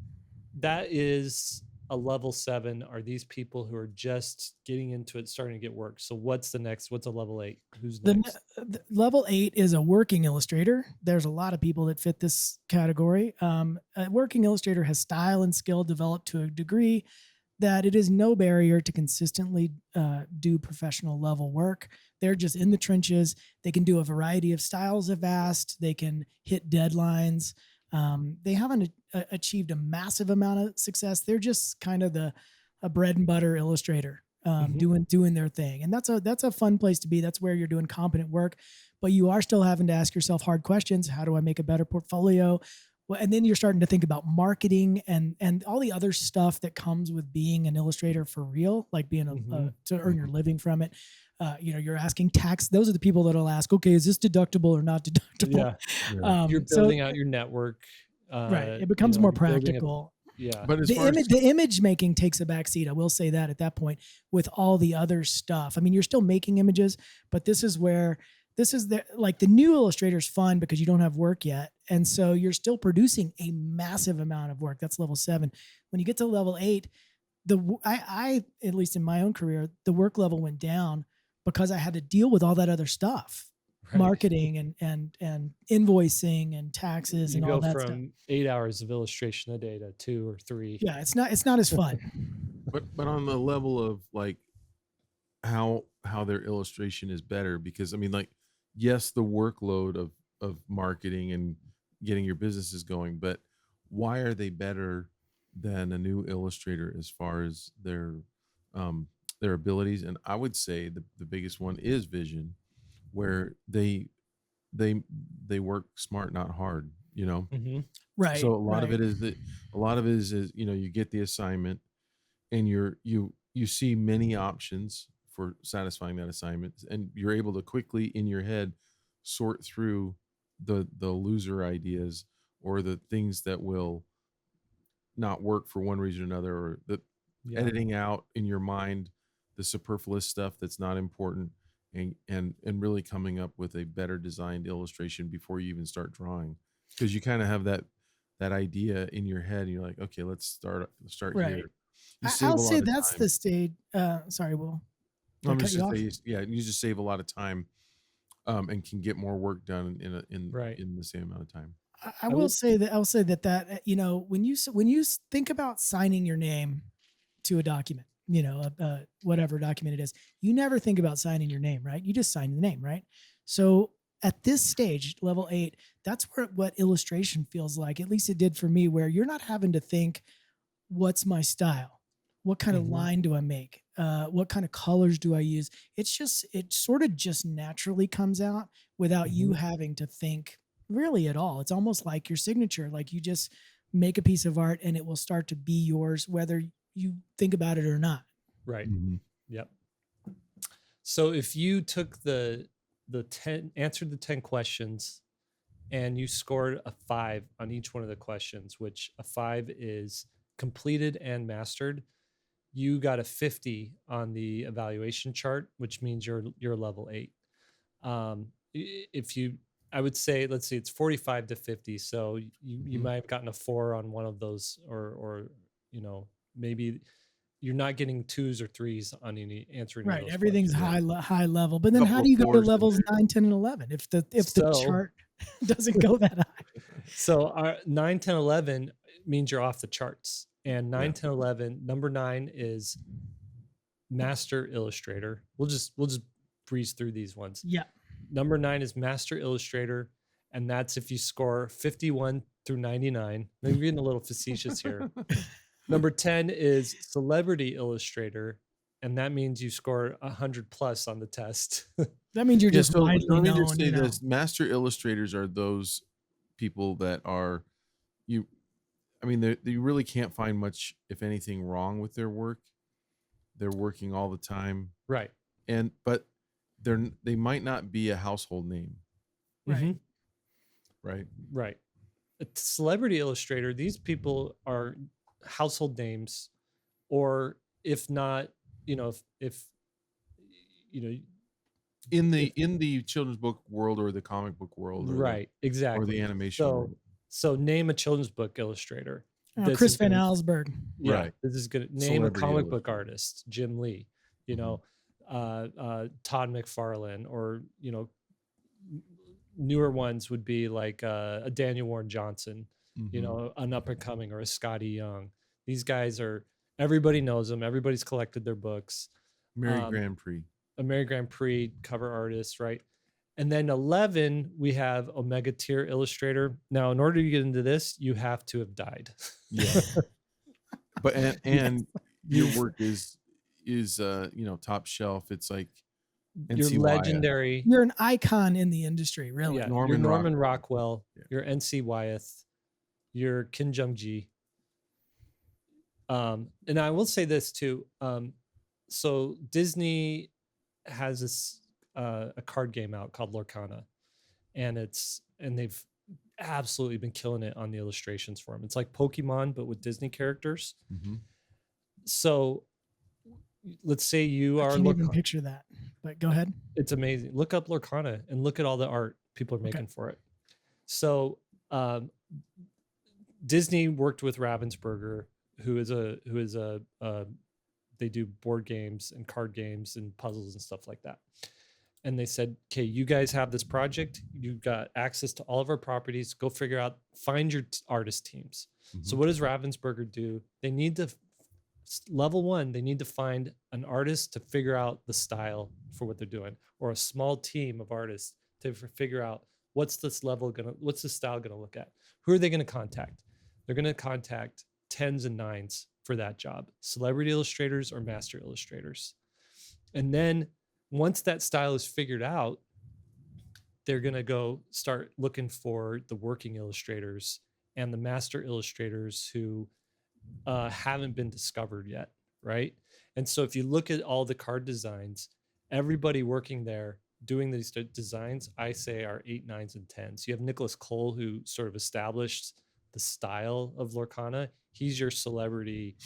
that is a level 7. Are these people who are just getting into it, starting to get work? So what's the next? What's a level 8? Who's next? The level 8 is a working illustrator. There's a lot of people that fit this category. A working illustrator has style and skill developed to a degree that it is no barrier to consistently do professional level work. They're just in the trenches. They can do a variety of styles of VAST. They can hit deadlines. They haven't achieved a massive amount of success. They're just kind of a bread and butter illustrator, doing their thing. And that's a fun place to be. That's where you're doing competent work, but you are still having to ask yourself hard questions. How do I make a better portfolio? Well, and then you're starting to think about marketing and all the other stuff that comes with being an illustrator for real, like being to earn your living from it. You're asking tax. Those are the people that'll ask, okay, is this deductible or not deductible? Yeah. You're building out your network. Right. It becomes more practical. But the image making takes a backseat. I will say that at that point with all the other stuff. I mean, you're still making images, but this is the new illustrator's fun because you don't have work yet. And so you're still producing a massive amount of work. That's level 7. When you get to level 8, I at least in my own career, the work level went down because I had to deal with all that other stuff, marketing and invoicing and taxes and all that stuff. You go from 8 hours of illustration a day to 2 or 3. Yeah, it's not as fun. but on the level of like how their illustration is better, because I mean, like, yes, the workload of marketing and getting your businesses going, but why are they better than a new illustrator as far as their abilities? And I would say the biggest one is vision, where they work smart, not hard, Right. So a lot of it is you get the assignment and you see many options for satisfying that assignment, and you're able to quickly in your head sort through the loser ideas or the things that will not work for one reason or another, or the editing out in your mind the superfluous stuff that's not important, and really coming up with a better designed illustration before you even start drawing, because you kind of have that idea in your head and you're like, okay, let's start right here. I'll say that's the stage. Sorry, Will. You just save a lot of time, and can get more work done in the same amount of time. I will say that when you think about signing your name to a document, whatever document it is, you never think about signing your name, right? You just sign the name, right? So at this stage, level 8, that's what illustration feels like. At least it did for me, where you're not having to think, what's my style? What kind of line do I make? What kind of colors do I use? It sort of just naturally comes out without you having to think really at all. It's almost like your signature. Like you just make a piece of art and it will start to be yours, whether you think about it or not. Right. Yep. So if you took answered the 10 questions and you scored a 5 on each one of the questions, which a 5 is completed and mastered, you got a 50 on the evaluation chart, which means you're level 8. I would say, let's see, it's 45 to 50. So you might have gotten a 4 on one of those, or maybe you're not getting 2s or 3s on any answering. Right. Everything's high level, but then how do you go to levels 9, 10, and 11 if the chart doesn't go that high? So our 9, 10, 11 means you're off the charts. And 9, 10, 11, number 9 is Master Illustrator. We'll just breeze through these ones. Yeah. Number 9 is Master Illustrator. and that's if you score 51 through 99. Maybe getting a little facetious here. Number 10 is celebrity illustrator, and that means you score 100 plus on the test. That means you're Yeah, just so widely let me known. just say You know? this: master illustrators are those people that are you. I mean, they really can't find much, if anything, wrong with their work. They're working all the time, Right. but they might not be a household name, Right. Mhm. right? Right. A celebrity illustrator, these people are household names, or if not, if you know, In if the children's book world or the comic book world right, exactly. or the animation world. So name a children's book illustrator. Chris is Van gonna- Allsburg. Yeah, Right. this is gonna name a Celebrity comic book illustrator. artist, Jim Lee. You Mhm. know, Todd McFarlane, or newer ones would be like a Daniel Warren Johnson. Mhm. An up and coming, or a Scotty Young. These guys are, everybody knows them. Everybody's collected their books. Mary Grand Prix. A Mary Grand Prix cover artist, right? And then 11, we have Omega tier illustrator. Now, in order to get into this, you have to have died. Yeah. But and your work is top shelf. It's like You're NC Wyeth. legendary. You're an icon in the industry, really. Yeah, Norman you're Norman Rockwell. Rockwell. Yeah. You're NC Wyeth. You're Kim Jung-ji. And I will say this too. So Disney has this a card game out called Lorcana, and they've absolutely been killing it on the illustrations for them. It's like Pokemon, but with Disney characters. Mhm. So let's say you I are can't even picture that, but go ahead. It's amazing. Look up Lorcana and look at all the art people are making for it. So Disney worked with Ravensburger, who is a they do board games and card games and puzzles and stuff like that. And they said, okay, you guys have this project. You've got access to all of our properties. Go figure out, find your artist teams. So Mhm. what does Ravensburger do? They need to, level one, they need to find an artist to figure out the style for what they're doing, or a small team of artists to figure out what's the style gonna look at. Who are they gonna contact? They're gonna contact 10s and 9s for that job, celebrity illustrators or master illustrators. And then once that style is figured out, they're going to go start looking for the working illustrators and the master illustrators who haven't been discovered yet, right? And so if you look at all the card designs, everybody working there doing these designs, I say, are 8, 9s, and 10s. You have Nicholas Cole, who sort of established the style of Lorcana. He's your celebrity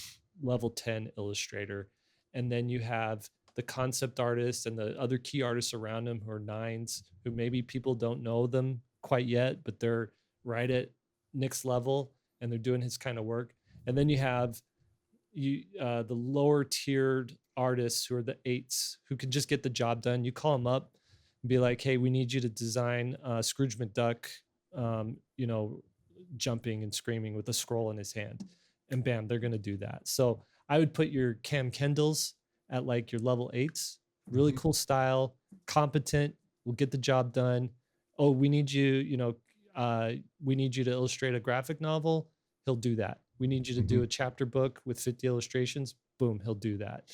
level 10 illustrator. And then you have the concept artists and the other key artists around him who are 9s, who maybe people don't know them quite yet, but they're right at Nick's level and they're doing his kind of work. And then you have the lower tiered artists who are the 8s, who can just get the job done. You call them up and be like, hey, we need you to design Scrooge McDuck, jumping and screaming with a scroll in his hand. And bam, they're going to do that. So I would put your Cam Kendalls at like your level 8s. Really cool style, competent, will get the job done. Oh, we need you, we need you to illustrate a graphic novel. He'll do that. We need you to do a chapter book with 50 illustrations. Boom, he'll do that.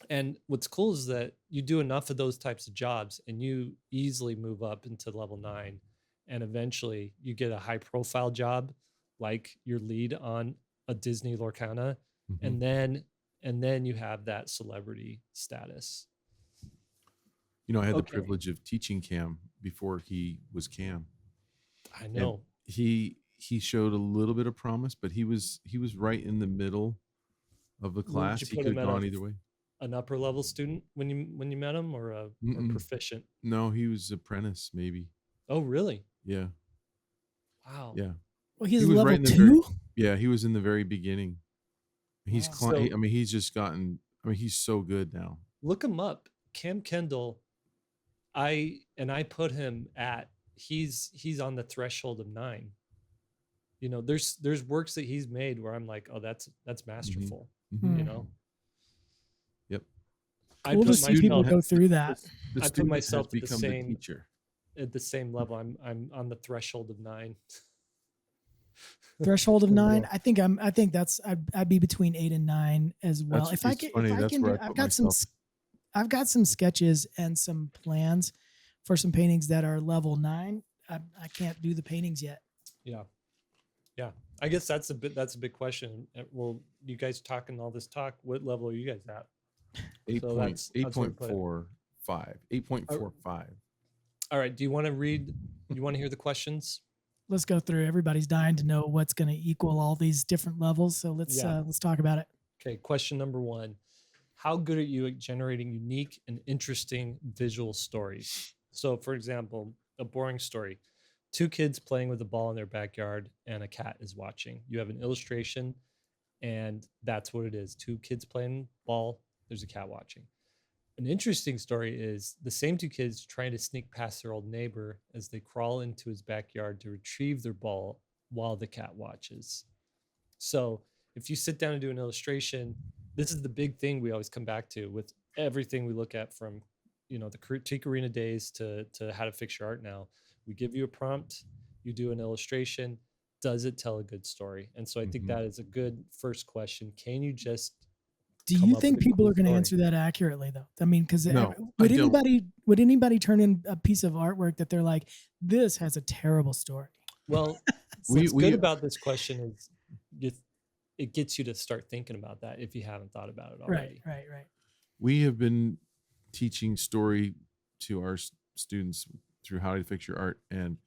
And what's cool is that you do enough of those types of jobs and you easily move up into level 9. And eventually you get a high profile job like your lead on a Disney Lorcana. And then you have that celebrity status. I had the privilege of teaching Cam before he was Cam. I know. And he showed a little bit of promise, but he was right in the middle of the class. He could have gone either way. An upper level student when you met him, or a proficient? No, he was apprentice, maybe. Oh, really? Yeah. Wow. Yeah. Well, he's level 2. Yeah, he was in the very beginning. He's Wow. he's just gotten. He's so good now. Look him up, Cam Kendall. I put him at he's on the threshold of 9. There's works that he's made where I'm like, oh, that's masterful. Yep. Cool to see people go through that. I put myself at the become same the teacher. at the same level. I'm on the threshold of 9. Threshold of as 9. well. I think that's I'd be between 8 and 9 as well. That's, If I it's can, funny. if I That's can where do, I put myself. I've got some sketches and some plans for some paintings that are level 9. I can't do the paintings yet. Yeah. Yeah. I guess that's a big question. Well, you guys talking all this talk, what level are you guys at? 8.45. 8.45. All right. Do you want to read? You want to hear the questions? Let's go through. Everybody's dying to know what's going to equal all these different levels. So let's talk about it. Okay. Question number 1. How good are you at generating unique and interesting visual stories? So, for example, a boring story. 2 kids playing with a ball in their backyard and a cat is watching. You have an illustration and that's what it is. 2 kids playing ball, there's a cat watching. An interesting story is the same 2 kids trying to sneak past their old neighbor as they crawl into his backyard to retrieve their ball while the cat watches. So if you sit down and do an illustration, this is the big thing we always come back to with everything we look at, from the critique arena days to how to fix your art now. We give you a prompt, you do an illustration. Does it tell a good story? And so I think that is a good first question. Can you just do you think people are going to answer that accurately though? I mean, because would anybody turn in a piece of artwork that they're like, this has a terrible story? Well, what's good about this question is it gets you to start thinking about that if you haven't thought about it already. Right. We have been teaching story to our students through How to Fix Your Art, and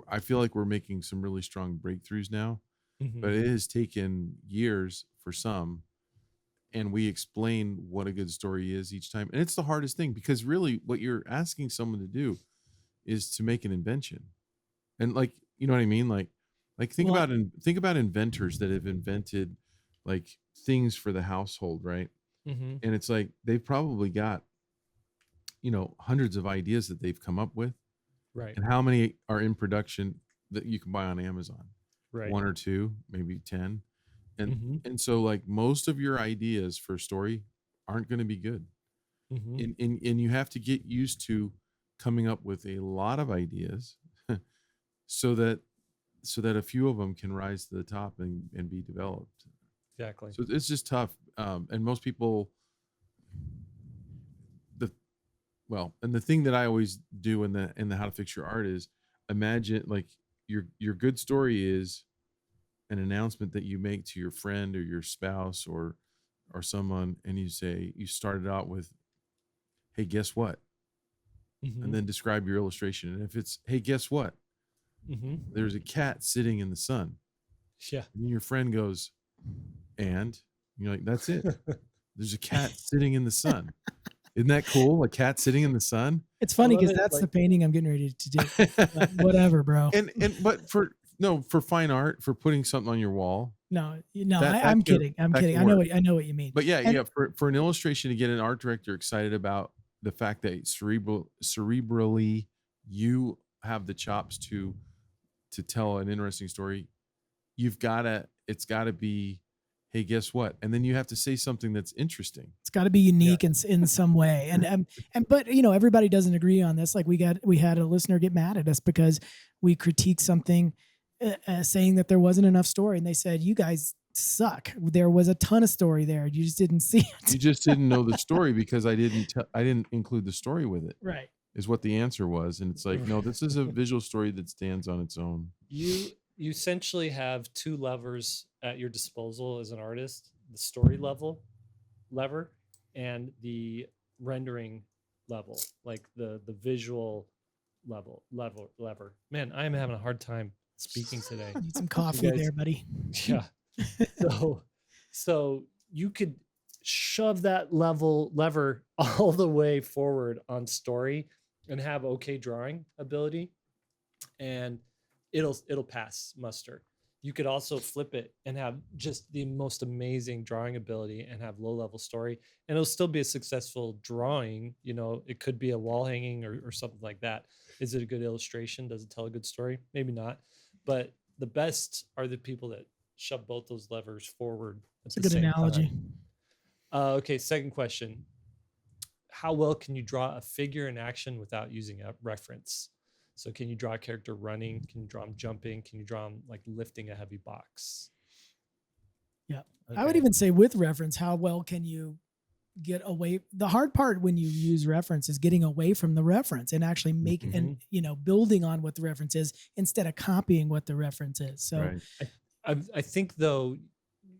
I feel like we're making some really strong breakthroughs now. But it has taken years for some, and we explain what a good story is each time. And it's the hardest thing, because really what you're asking someone to do is to make an invention. And like, you know what I mean? Like think about inventors that have invented like things for the household, right? And it's like they've probably got hundreds of ideas that they've come up with. Right. And how many are in production that you can buy on Amazon? Right. 1 or 2, maybe 10. And so like most of your ideas for a story aren't going to be good. And you have to get used to coming up with a lot of ideas so that a few of them can rise to the top and be developed. Exactly. So it's just tough. And most people, and the thing that I always do in the How to Fix Your Art is imagine like your good story is an announcement that you make to your friend or your spouse or someone, and you started out with, hey, guess what? And then describe your illustration. And if it's, hey, guess what? There's a cat sitting in the sun. Yeah. And your friend goes, and you're like, that's it. There's a cat sitting in the sun. Isn't that cool? A cat sitting in the sun. It's funny because that's the painting I'm getting ready to do. Whatever, bro. But for fine art, for putting something on your wall. No, I'm kidding. I'm kidding. I know what you mean. But yeah. For an illustration, to get an art director excited about the fact that cerebrally you have the chops to tell an interesting story, it's got to be, hey, guess what? And then you have to say something that's interesting. It's got to be unique in some way. But everybody doesn't agree on this. Like we had a listener get mad at us because we critiqued something saying that there wasn't enough story. And they said, you guys suck. There was a ton of story there. You just didn't see it. You just didn't know the story because I didn't include the story with it. Right. Is what the answer was. And it's like, no, this is a visual story that stands on its own. You essentially have 2 levers at your disposal as an artist: the story lever and the rendering level, like the visual lever. Man, I am having a hard time speaking today. Need some coffee there, buddy. Yeah. So you could shove that lever all the way forward on story and have okay drawing ability, and it'll pass muster. You could also flip it and have just the most amazing drawing ability and have low level story, and it'll still be a successful drawing. It could be a wall hanging or something like that. Is it a good illustration? Does it tell a good story? Maybe not. But the best are the people that shove both those levers forward. That's a good analogy. Okay, second question. How well can you draw a figure in action without using a reference? So can you draw a character running? Can you draw them jumping? Can you draw them like lifting a heavy box? Yeah. Okay. I would even say with reference, how well can you get away? The hard part when you use reference is getting away from the reference and actually making and building on what the reference is instead of copying what the reference is. So Right. I think though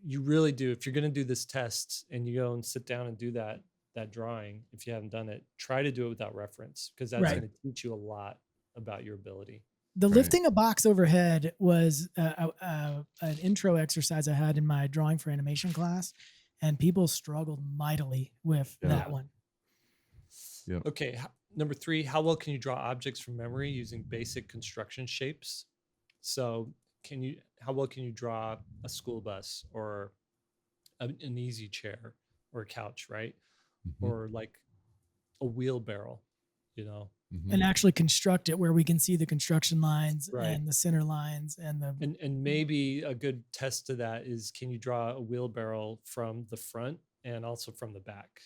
you really do, if you're going to do this test and you go and sit down and do that drawing, if you haven't done it, try to do it without reference, because that's Right. going to teach you a lot about your ability. the Right. lifting a box overhead was an intro exercise I had in my drawing for animation class, and people struggled mightily with Yeah. that one. Yep. Okay. Number 3, how well can you draw objects from memory using basic construction shapes? So how well can you draw a school bus or an easy chair or a couch, right? Mhm. Or like a wheelbarrow, you know? Mhm. And actually construct it where we can see the construction lines Right. and the center lines and the And maybe a good test to that is, can you draw a wheelbarrow from the front and also from the back,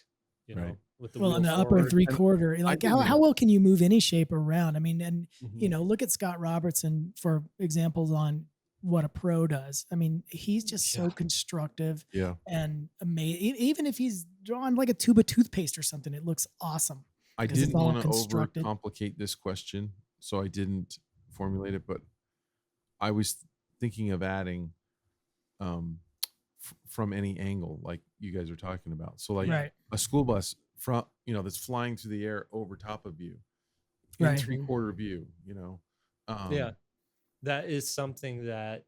you know, Right. with the well wheel in the upper forward? 3/4. Like didn't how well can you move any shape around? I mean, and Mhm. look at Scott Robertson for examples on what a pro does. I mean, he's just so Yeah. constructive Yeah. and amazing. Even if he's drawing like a tube of toothpaste or something, it looks awesome. I 'Cause it's didn't all want to constructed. overcomplicate this question, so I didn't formulate it, but I was thinking of adding from any angle, like you guys are talking about. So like Right. a school bus from, that's flying through the air over top of you in Right. 3/4 view, Yeah. That is something that,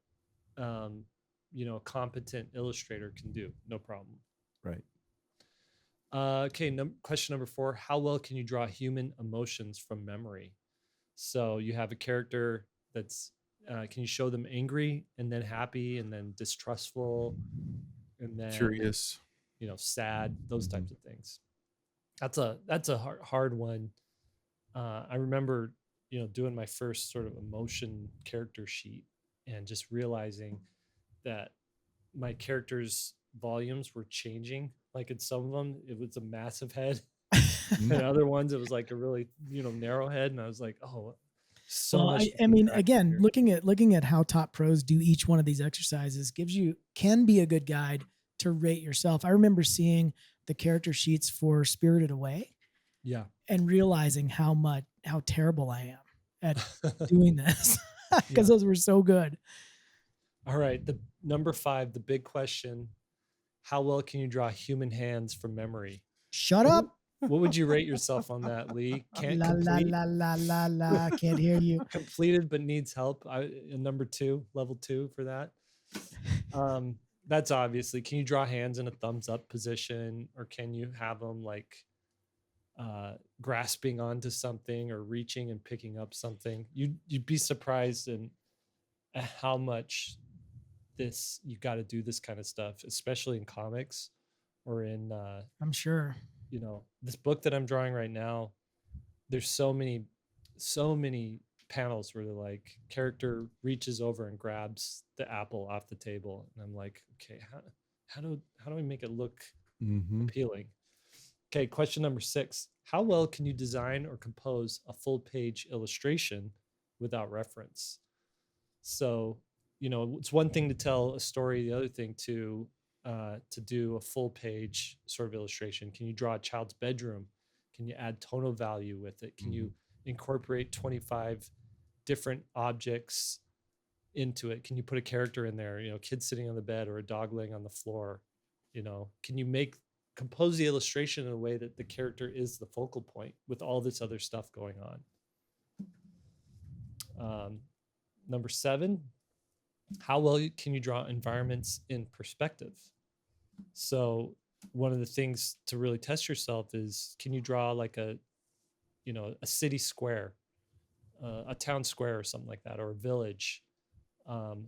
a competent illustrator can do. No problem. Right. Okay. Question number 4, how well can you draw human emotions from memory? So you have a character that's, can you show them angry and then happy and then distrustful and then Curious. sad, those types of things? That's a hard one. I remember, doing my first sort of emotion character sheet and just realizing that my characters' volumes were changing. Like in some of them, it was a massive head. And other ones, it was like a really, narrow head. And I was like, oh, so Well, much. to I keep mean, track of again, here. looking at how top pros do each one of these exercises can be a good guide to rate yourself. I remember seeing the character sheets for Spirited Away Yeah. and realizing how terrible I am at doing this because Yeah. those were so good. All right. The number 5, the big question: how well can you draw human hands from memory? Shut up. What would you rate yourself on that, Lee? Can't La la complete. la la la la. Can't hear you. Completed but needs help. Number 2, level 2 for that. That's obviously, can you draw hands in a thumbs up position, or can you have them like grasping onto something or reaching and picking up something? You'd be surprised at how much you got to do this kind of stuff, especially in comics or in I'm sure. this book that I'm drawing right now. There's so many panels where the like character reaches over and grabs the apple off the table, and I'm like, okay, how do we make it look appealing? Okay, question number 6: how well can you design or compose a full page illustration without reference? So, it's one thing to tell a story, the other thing to do a full page sort of illustration. Can you draw a child's bedroom? Can you add tonal value with it? Can you incorporate 25 different objects into it? Can you put a character in there, kid sitting on the bed or a dog laying on the floor? Can you compose the illustration in a way that the character is the focal point with all this other stuff going on? Number 7, how well can you draw environments in perspective? So one of the things to really test yourself is, can you draw like a city square, a town square or something like that, or a village, from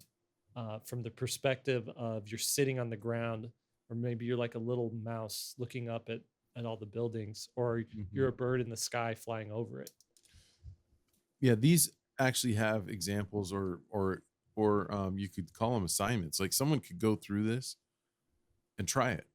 the perspective of you're sitting on the ground, or maybe you're like a little mouse looking up at all the buildings, or you're a bird in the sky flying over it. Yeah, these actually have examples, or you could call them assignments. Like someone could go through this and try it.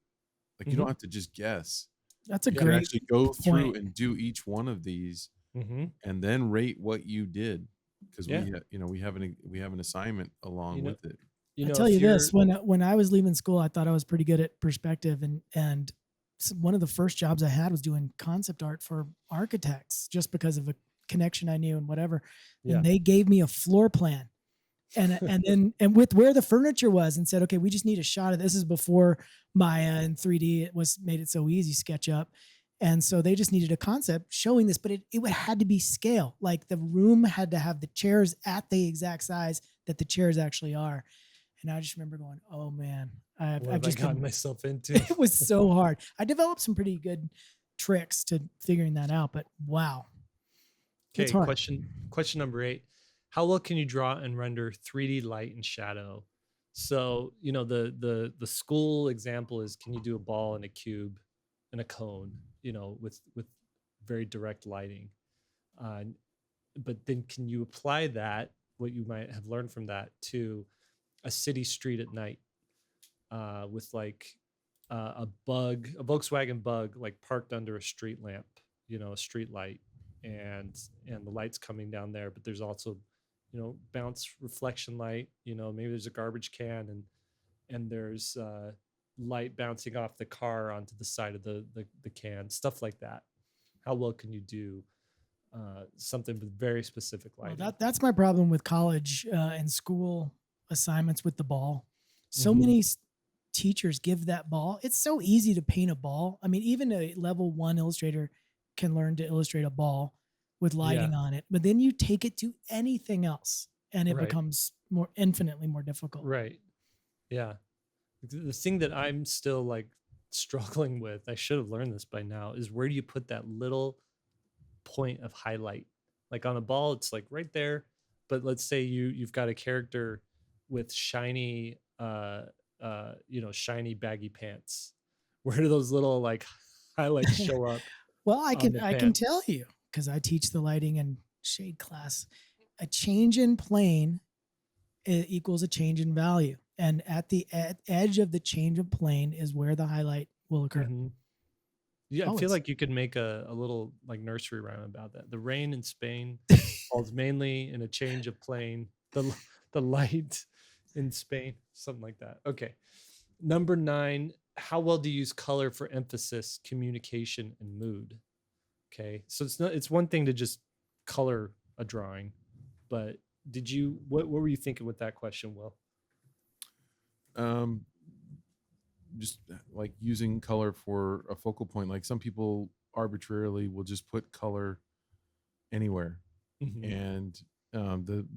Like you don't have to just guess. That's a You great actually go through point. and do each one of these Mm-hmm. and then rate what you did, because Yeah. we have an assignment along You know, with it. I tell if you you're, this, when I was leaving school, I thought I was pretty good at perspective, and one of the first jobs I had was doing concept art for architects, just because of a connection I knew and whatever. yeah. And they gave me a floor plan, and with where the furniture was, and said, okay, we just need a shot of this. Is before Maya and 3D it was made it so easy, SketchUp. And so they just needed a concept showing this, but it had to be scale. Like the room had to have the chairs at the exact size that the chairs actually are. And I just remember going, oh man, What I've have I just gotten been, myself into? it was so hard. I developed some pretty good tricks to figuring that out, but wow, it's Okay, hard. question number 8. How well can you draw and render 3D light and shadow? So, the school example is, can you do a ball and a cube and a cone, with very direct lighting? Uh, but then can you apply that, what you might have learned from that, to a city street at night, with like a Volkswagen Bug, like parked under a street lamp, a street light, and the light's coming down there, but there's also, bounce reflection light, maybe there's a garbage can, and there's light bouncing off the car onto the side of the can, stuff like that. How well can you do something with very specific Well, lighting? that's my problem with college and school assignments with the ball. So Mm-hmm. many teachers give that ball. It's so easy to paint a ball. I mean, even a level 1 illustrator can learn to illustrate a ball with Yeah. lighting on it. But then you take it to anything else and it Right. becomes infinitely more difficult. Right. Yeah. The thing that I'm still like struggling with, I should have learned this by now, is where do you put that little point of highlight? Like on a ball, it's like right there. But let's say you've got a character with shiny shiny baggy pants. Where do those little like highlights show up Well, I on can the I can pants? tell you because I teach the lighting and shade class. A change in plane equals a change in value, and at the edge of the change of plane is where the highlight will occur. Mm-hmm. Yeah, I feel Always. like you could make a little like nursery rhyme about that. The rain in Spain falls mainly in a change of plane. The light in Spain, something like that. Okay. Number 9, how well do you use color for emphasis, communication, and mood? Okay. So it's one thing to just color a drawing, but what were you thinking with that question, Will? Just like using color for a focal point. Like some people arbitrarily will just put color anywhere, Mm-hmm. and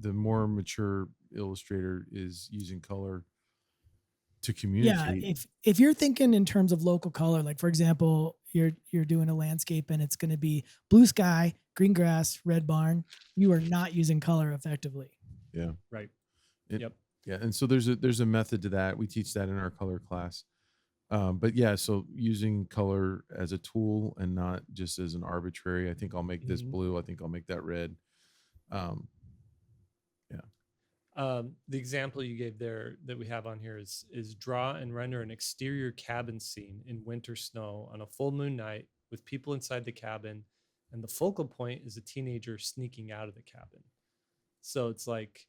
the more mature illustrator is using color to Yeah, communicate. if you're thinking in terms of local color, like for example, you're doing a landscape and it's going to be blue sky, green grass, red barn, you are not using color effectively. Yeah. Right. It, Yep. Yeah, and so there's a method to that. We teach that in our color class. But yeah, so using color as a tool and not just as an arbitrary. I think I'll make this Mhm. blue. I think I'll make that red. Yeah. The example you gave there that we have on here is draw and render an exterior cabin scene in winter snow on a full moon night with people inside the cabin, and the focal point is a teenager sneaking out of the cabin. So it's like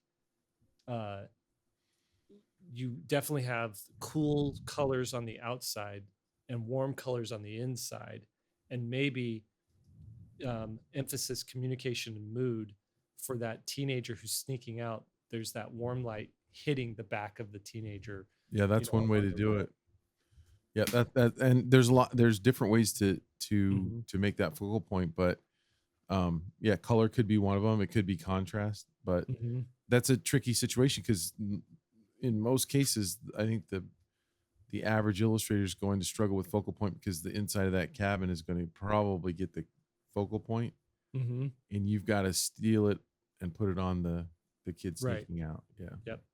uh, you definitely have cool colors on the outside and warm colors on the inside, and maybe emphasis, communication, and mood for that teenager who's sneaking out. There's that warm light hitting the back of the teenager. Yeah, that's one way on to the do road. it. Yeah, that and there's different ways to Mhm. make that focal point, but yeah, color could be one of them. It could be contrast, but Mhm. that's a tricky situation because in most cases, I think the average illustrator is going to struggle with focal point because the inside of that cabin is going to probably get the focal point, Mhm. and you've got to steal it and put it on the kid Right. sneaking out. Yeah. Yep.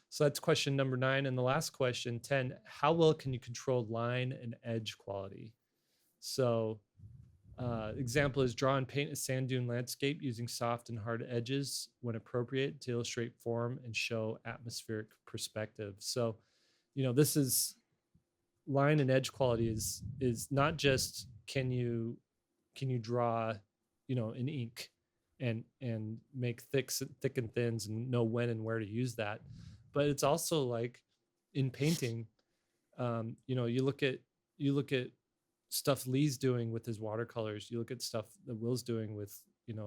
So that's question number 9. And the last question, 10, how well can you control line and edge quality? So example is draw and paint a sand dune landscape using soft and hard edges when appropriate to illustrate form and show atmospheric perspective. So, this is line and edge quality is not just can you draw in ink and make thick and thins and know when and where to use that. But it's also like in painting, you look at stuff Lee's doing with his watercolors. You look at stuff that Will's doing with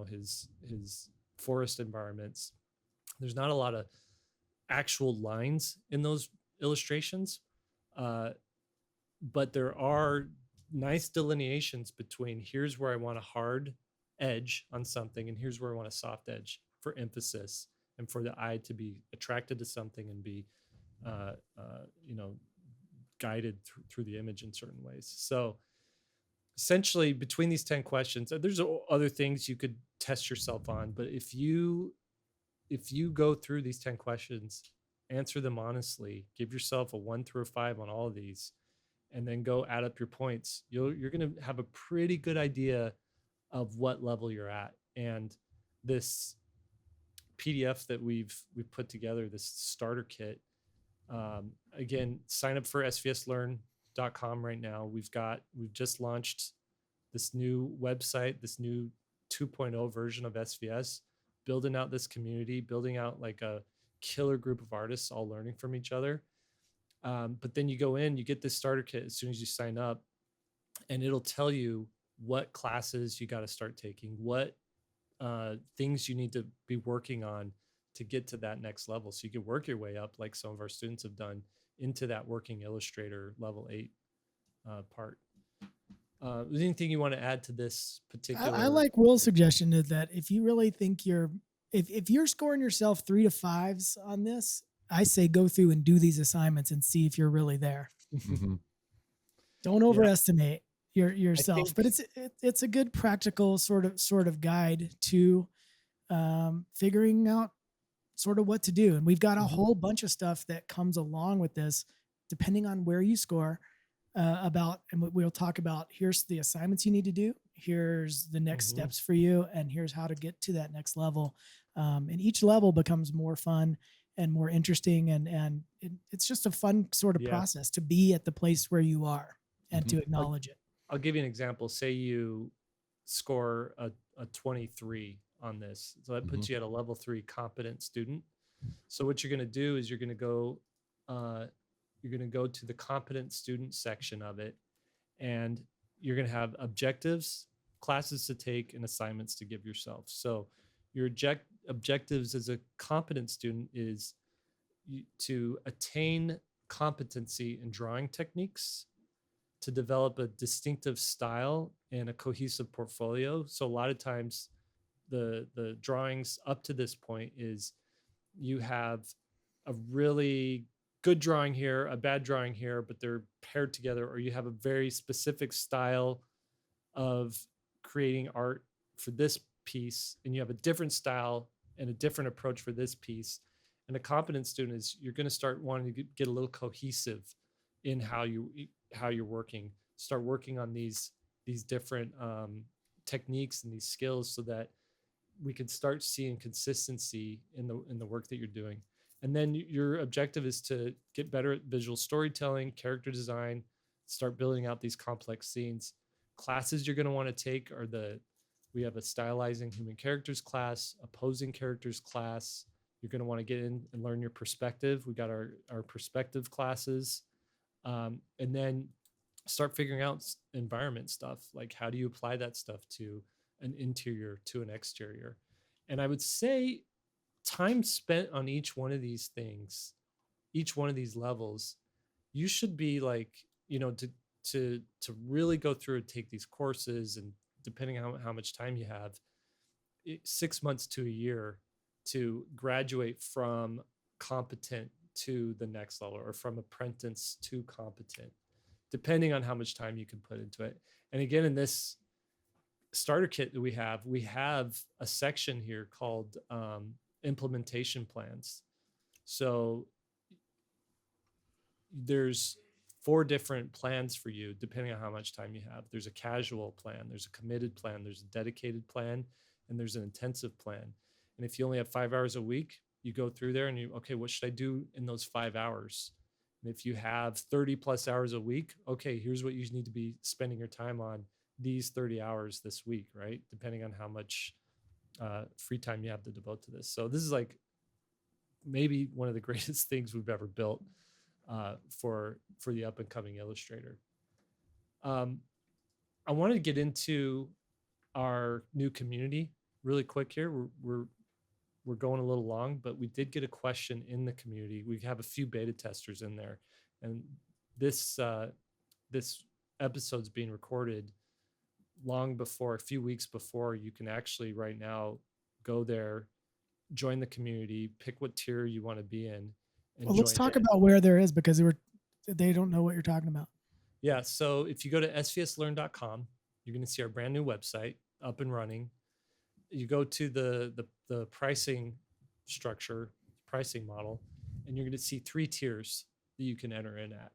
his forest environments. There's not a lot of actual lines in those illustrations, uh, but there are nice delineations between here's where I want a hard edge on something and here's where I want a soft edge for emphasis and for the eye to be attracted to something and be uh, uh, you know guided through the image in certain ways. So essentially between these 10 questions, there's other things you could test yourself on, but if you go through these 10 questions, answer them honestly, give yourself a 1 through a 5 on all of these, and then go add up your points, you're going to have a pretty good idea of what level you're at. And this PDF that we've put together, this starter kit, again, sign up for svslearn.com right now. We've just launched this new website, this new 2.0 version of SVS, building out this community, building out like a killer group of artists all learning from each other. But then you go in, you get this starter kit as soon as you sign up, and it'll tell you what classes you got to start taking, what things you need to be working on to get to that next level. So you can work your way up, like some of our students have done, into that working illustrator level 8 part. Is there anything you want to add to this particular? I like Will's suggestion is that if you really think if you're scoring yourself 3 to 5s on this, I say go through and do these assignments and see if you're really there. Mhm. Don't overestimate yourself, think- but it's a good practical sort of guide to figuring out sort of what to do. And we've got a whole bunch of stuff that comes along with this, depending on where you score. And we'll talk about here's the assignments you need to do, here's the next steps for you, and here's how to get to that next level. And each level becomes more fun and more interesting, and it's just a fun sort of process to be at the place where you are and to acknowledge it. I'll give you an example. Say you score a 23 on this. So that puts you at a level 3 competent student. So what you're going to do is you're going to go to the competent student section of it, and you're going to have objectives, classes to take, and assignments to give yourself. So your objectives as a competent student is to attain competency in drawing techniques, to develop a distinctive style and a cohesive portfolio. So a lot of times the drawings up to this point is you have a really good drawing here, a bad drawing here, but they're paired together, or you have a very specific style of creating art for this piece, and you have a different style and a different approach for this piece. And a competent student is you're going to start wanting to get a little cohesive in how you're working. Start working on these different techniques and these skills so that we can start seeing consistency in the work that you're doing. And then your objective is to get better at visual storytelling, character design, start building out these complex scenes. Classes you're going to want to take are we have a stylizing human characters class, a posing characters class. You're going to want to get in and learn your perspective. We got our perspective classes. And then start figuring out environment stuff. Like how do you apply that stuff to an interior, to an exterior? And I would say time spent on each one of these things, each one of these levels, you should be like, to really go through and take these courses, and depending on how much time you have, 6 months to a year to graduate from competent to the next level, or from apprentice to competent, depending on how much time you can put into it. And again, in this starter kit that we have a section here called implementation plans. So there's 4 different plans for you depending on how much time you have. There's a casual plan, there's a committed plan, there's a dedicated plan, and there's an intensive plan. And if you only have 5 hours a week, you go through there and okay, what should I do in those 5 hours? And if you have 30 plus hours a week, okay, here's what you need to be spending your time on these 30 hours this week, right? Depending on how much free time you have to devote to this. So this is like maybe one of the greatest things we've ever built for the up and coming illustrator. I wanted to get into our new community really quick here. We're going a little long, but we did get a question in the community. We have a few beta testers in there, and this this episode's being recorded long before, a few weeks before. You can actually right now go there, join the community, pick what tier you want to be in, and Well, let's join talk it. about where there is, because they don't know what you're talking about. Yeah, so if you go to svslearn.com, you're going to see our brand new website up and running. You go to the pricing structure, pricing model, and you're going to see 3 tiers that you can enter in at.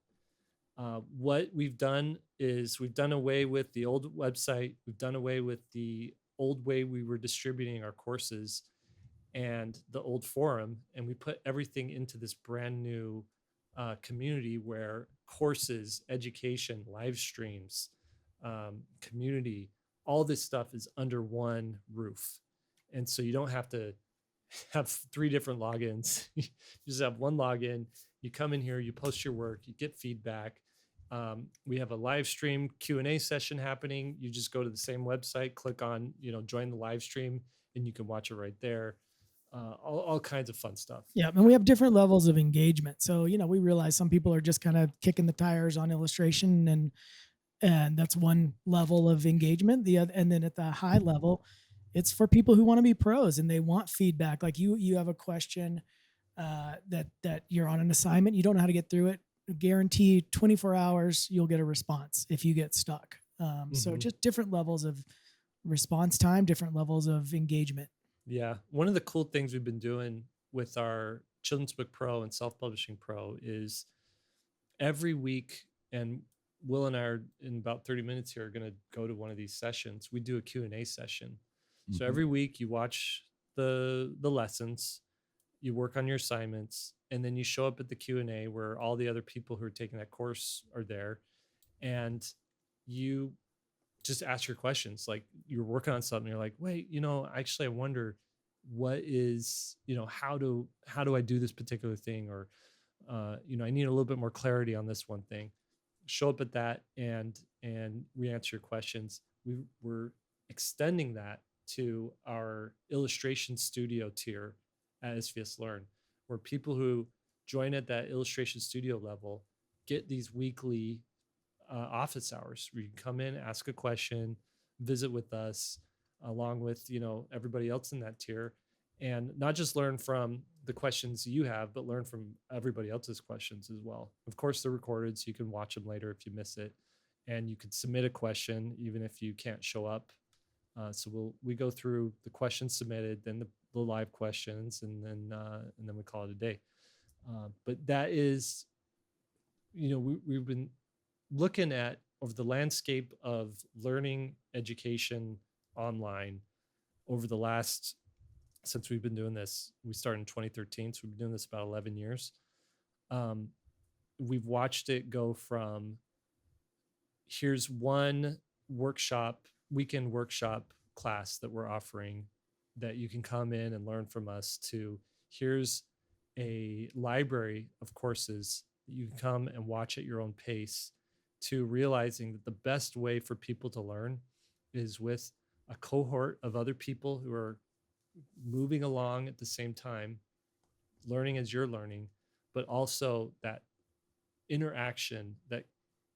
What we've done is we've done away with the old website. We've done away with the old way we were distributing our courses and the old forum, and we put everything into this brand new community where courses, education, live streams, community, all this stuff is under one roof. And so you don't have to have 3 different logins. You just have one login. You come in here, you post your work, you get feedback. We have a live stream Q&A session happening. You just go to the same website, click on, join the live stream, and you can watch it right there. All kinds of fun stuff. Yeah, and we have different levels of engagement. So, we realize some people are just kind of kicking the tires on illustration, and that's one level of engagement. The other, and then at the high level, it's for people who want to be pros and they want feedback. Like you have a question that you're on an assignment, you don't know how to get through it. Guarantee 24 hours you'll get a response if you get stuck. So just different levels of response time, different levels of engagement. Yeah. One of the cool things we've been doing with our Children's Book Pro and Self-Publishing Pro is every week, and Will and I are in about 30 minutes here are going to go to one of these sessions. We do a Q&A session. So every week you watch the lessons, you work on your assignments, and then you show up at the Q&A where all the other people who are taking that course are there, and you just ask your questions. Like you're working on something, you're like, wait, actually I wonder what is, how do I do this particular thing? Or, I need a little bit more clarity on this one thing. Show up at that and we answer your questions. We're extending that to our illustration studio tier at SVSLearn, where people who join at that illustration studio level get these weekly office hours where you can come in, ask a question, visit with us, along with everybody else in that tier, and not just learn from the questions you have, but learn from everybody else's questions as well. Of course, they're recorded, so you can watch them later if you miss it, and you can submit a question even if you can't show up. So we go through the questions submitted, then the live questions, and then we call it a day. But that is, we've been looking at over the landscape of learning education online over the last, since we've been doing this, we started in 2013, so we've been doing this about 11 years. We've watched it go from here's one weekend workshop class that we're offering that you can come in and learn from us, to here's a library of courses that you can come and watch at your own pace, to realizing that the best way for people to learn is with a cohort of other people who are moving along at the same time, learning as you're learning, but also that interaction, that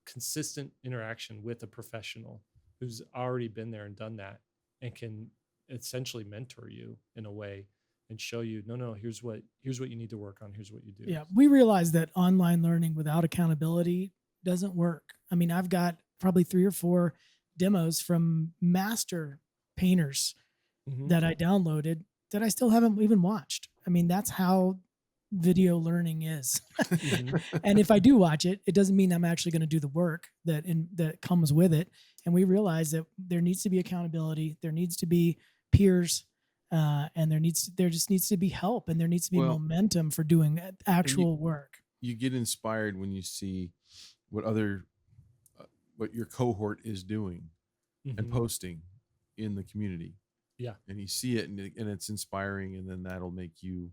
consistent interaction with a professional who's already been there and done that and can essentially mentor you in a way and show you, no, here's what you need to work on. Here's what you do. Yeah. We realize that online learning without accountability doesn't work. I mean, I've got probably 3 or 4 demos from master painters that I downloaded that I still haven't even watched. I mean, that's how video learning is. And if I do watch it, it doesn't mean I'm actually going to do the work that comes with it. And we realize that there needs to be accountability. There needs to be peers, and there just needs to be help, and there needs to be momentum for doing actual work. You get inspired when you see what your cohort is doing. and Mhm. posting in the community. Yeah. And you see it, and it's inspiring, and then that'll make you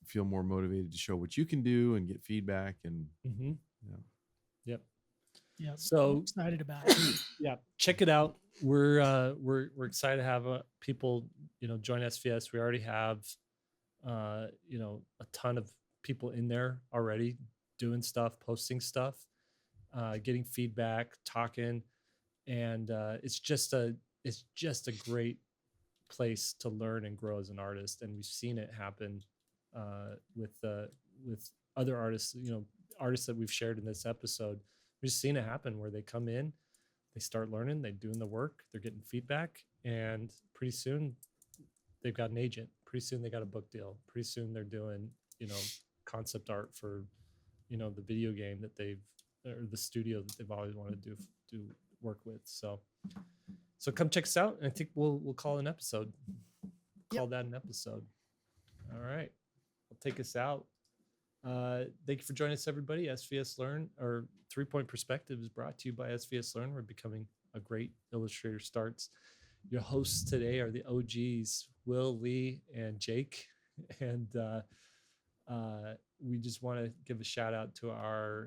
feel more motivated to show what you can do and get feedback. And Mm-hmm. yeah. Yep. Yeah. I'm So excited about it. yeah, check it out. We're excited to have people, join SVS. We already have, a ton of people in there already doing stuff, posting stuff, getting feedback, talking, and it's just a great place to learn and grow as an artist. And we've seen it happen with other artists, artists that we've shared in this episode. We've just seen it happen where they come in, they start learning, they're doing the work, they're getting feedback, and pretty soon they've got an agent. Pretty soon they got a book deal. Pretty soon they're doing, concept art for, the video game that or the studio that they've always wanted to do work with. So come check us out, and I think we'll call an episode. Call that an episode. All right, I'll take us out. Thank you for joining us, everybody. SVSLearn, or 3-Point Perspective, is brought to you by SVSLearn. We're becoming a great Illustrator starts. Your hosts today are the OGs, Will, Lee, and Jake. And we just want to give a shout out to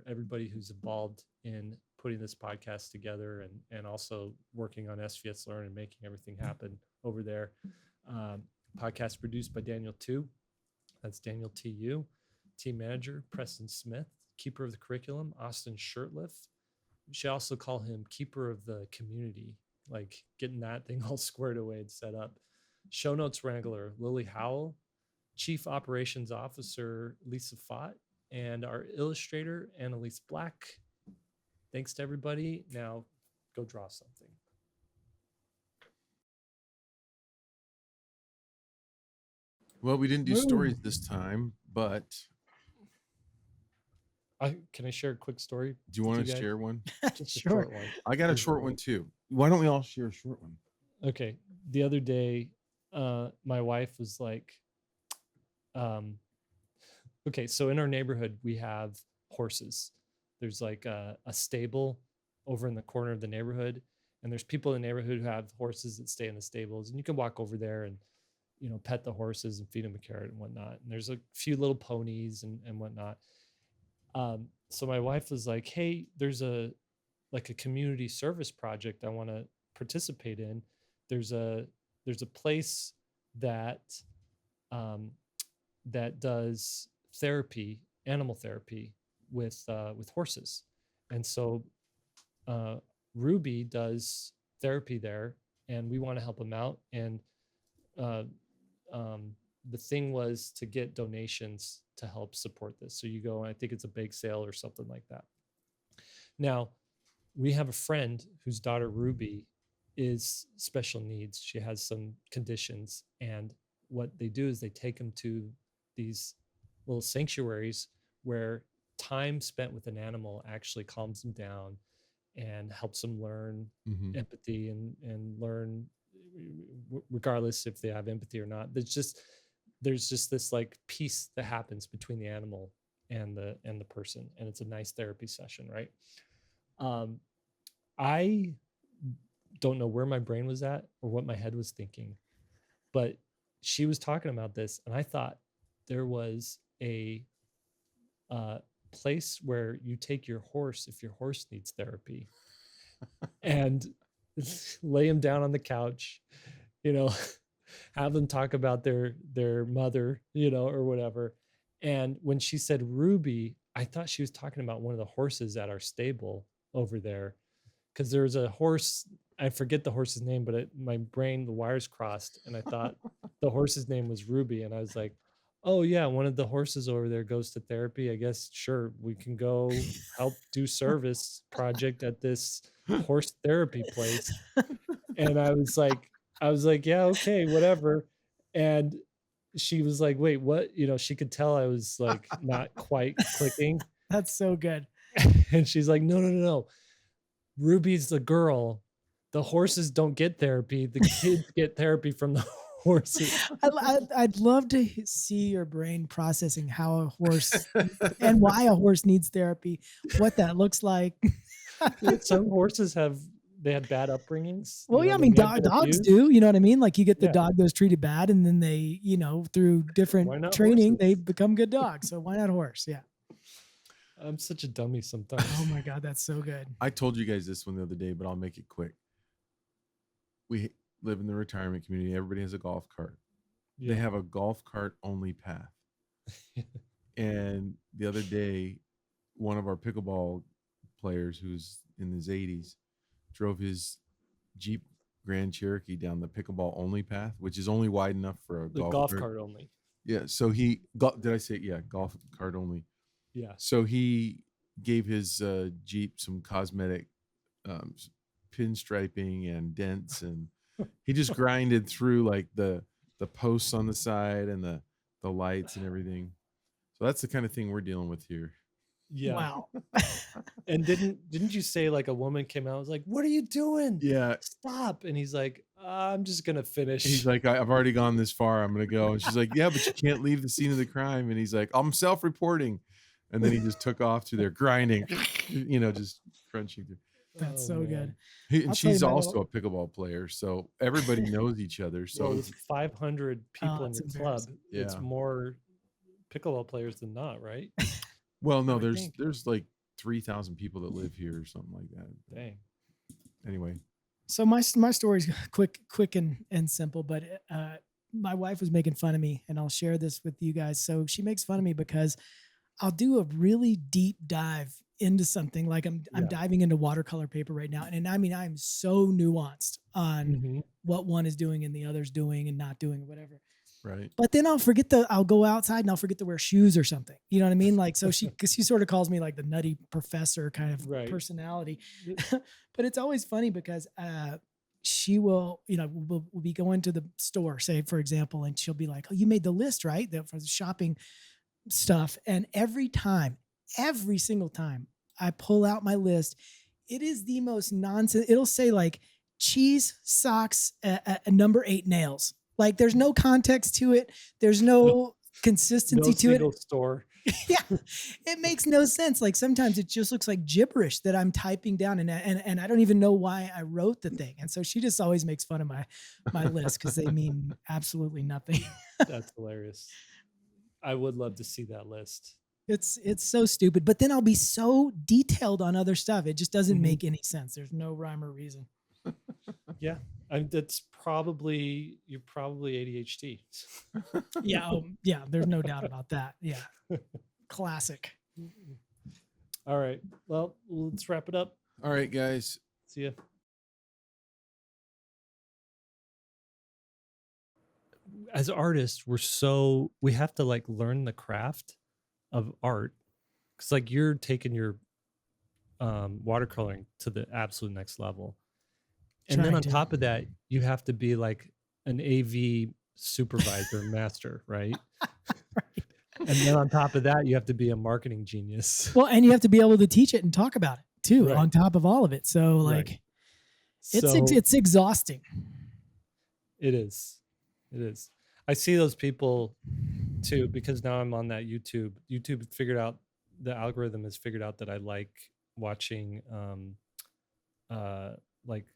everybody who's involved in putting this podcast together, and also working on SVSLearn and making everything happen over there. Podcast produced by Daniel Tu. That's Daniel TU. Team manager, Preston Smith. Keeper of the curriculum, Austin Shirtliff. We should also call him keeper of the community, like getting that thing all squared away and set up. Shownotes wrangler, Lily Howell. Chief Operations Officer, Lisa Fott. And our illustrator, Annalise Black. Thanks to everybody. Now go draw something. Well, we didn't do stories this time, but can I share a quick story? Do you want to share one? Just Sure. a short one. I got a short one too. Why don't we all share a short one? Okay. The other day, my wife was like, okay, so in our neighborhood, we have horses. There's like a stable over in the corner of the neighborhood. And there's people in the neighborhood who have horses that stay in the stables. And you can walk over there and, pet the horses and feed them a carrot and whatnot. And there's a few little ponies and whatnot. So my wife was like, hey, there's a community service project I want to participate in. There's a place that that does therapy, animal therapy with horses. And so Ruby does therapy there, and we want to help him out. And the thing was to get donations to help support this. So you go, and I think it's a bake sale or something like that. Now, we have a friend whose daughter Ruby is special needs. She has some conditions, and what they do is they take them to these little sanctuaries where time spent with an animal actually calms them down and helps them learn empathy and learn, regardless if they have empathy or not. There's just this like peace that happens between the animal and the person, and it's a nice therapy session, right? I don't know where my brain was at or what my head was thinking, but she was talking about this, and I thought there was a place where you take your horse if your horse needs therapy and lay him down on the couch, have them talk about their mother, or whatever. And when she said Ruby, I thought she was talking about one of the horses at our stable over there, because there was a horse. I forget the horse's name, but my brain, the wires crossed, and I thought the horse's name was Ruby. And I was like, oh yeah, one of the horses over there goes to therapy. I guess, sure, we can go help do service project at this horse therapy place. And I was like, yeah, okay, whatever. And she was like, wait, what? She could tell I was like not quite clicking. That's so good. And she's like, no. Ruby's the girl. The horses don't get therapy. The kids get therapy from the horses. I'd love to see your brain processing how a horse and why a horse needs therapy, what that looks like. Some horses have they had bad upbringings. Well, yeah, I they mean, may have been dogs abused. do. You know what I mean? Like you get the Yeah. dog that was treated bad, and then they, through Why different not training, they horses? become good dogs. So why not horse? Yeah. I'm such a dummy sometimes. Oh my God, that's so good. I told you guys this one the other day, but I'll make it quick. We live in the retirement community. Everybody has a golf cart. Yeah. They have a golf cart only path. And the other day, one of our pickleball players who's in his 80s drove his Jeep Grand Cherokee down the pickleball only path, which is only wide enough for a The golf cart only. Yeah. So did I say, yeah, golf cart only. Yeah. So he gave his Jeep some cosmetic pinstriping and dents, and he just grinded through like the posts on the side and the lights and everything. So that's the kind of thing we're dealing with here. Yeah. Wow. And didn't you say like a woman came out and was like, "What are you doing? Yeah. Stop!" And he's like, "I'm just gonna finish." He's like, I've already gone this far. I'm gonna go. And she's like, yeah, but you can't leave the scene of the crime. And he's like, I'm self-reporting. And then he just took off through there grinding, just crunching through. That's so good. And she's also a pickleball player, so everybody knows each other. So well, with 500 people in that's your club, Yeah. it's more pickleball players than not, right? well, no, I would think. there's like 3,000 people that live here or something like that. Dang. Anyway, So my story's quick and simple, but my wife was making fun of me, and I'll share this with you guys. So she makes fun of me because I'll do a really deep dive into something. Like I'm diving into watercolor paper right now, and I mean I'm so nuanced on what one is doing and the other's doing and not doing, whatever. right. But then I'll go outside and I'll forget to wear shoes or something. You know what I mean? Like, so cause she sort of calls me like the nutty professor kind of personality, but it's always funny because, she will, we'll be going to the store, say for example, and she'll be like, "Oh, you made the list, right? For the shopping stuff." And every single time I pull out my list, it is the most nonsense. It'll say like cheese, socks, number 8 nails. Like there's no context to it. There's no consistency to it. Store. Yeah, it makes no sense. Like sometimes it just looks like gibberish that I'm typing down, and I don't even know why I wrote the thing. And so she just always makes fun of my list because they mean absolutely nothing. That's hilarious. I would love to see that list. It's so stupid, but then I'll be so detailed on other stuff. It just doesn't make any sense. There's no rhyme or reason. Yeah. You're probably ADHD. Yeah. Yeah. There's no doubt about that. Yeah. Classic. All right. Well, let's wrap it up. All right, guys. See ya. As artists, we have to like learn the craft of art. Cause like you're taking your watercoloring to the absolute next level. And then on top of that, you have to be like an AV supervisor master, right? And then on top of that, you have to be a marketing genius. Well, and you have to be able to teach it and talk about it too, on top of all of it. So like, it's exhausting. It is. It is. I see those people too, because now I'm on that YouTube. YouTube figured out, the algorithm has figured out that I like watching like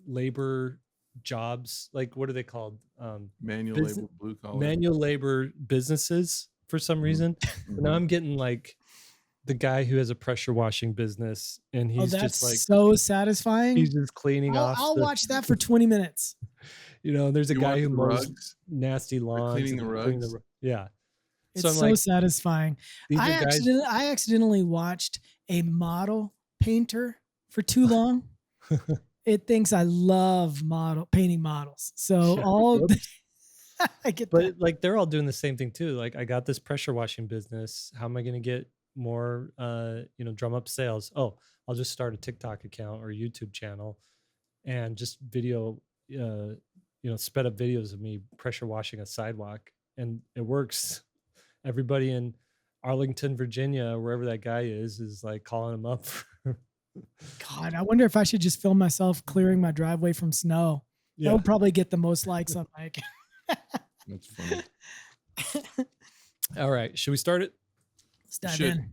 labor jobs, like what are they called? Manual labor, blue collar. Manual labor businesses for some reason. Now I'm getting like the guy who has a pressure washing business, and he's just like so satisfying. He's just cleaning off. I'll watch that for 20 minutes. There's a guy who mows nasty lawns, cleaning the rugs. Yeah. It's so satisfying. I accidentally watched a model painter for too long. It thinks I love painting models. So I get that. But like they're all doing the same thing too. Like I got this pressure washing business. How am I going to get more drum up sales? Oh, I'll just start a TikTok account or a YouTube channel and just video sped up videos of me pressure washing a sidewalk, and it works. Everybody in Arlington, Virginia, wherever that guy is like calling him up. God, I wonder if I should just film myself clearing my driveway from snow. Yeah. That would probably get the most likes on my account. That's funny. All right. Should we start it? Let's dive in.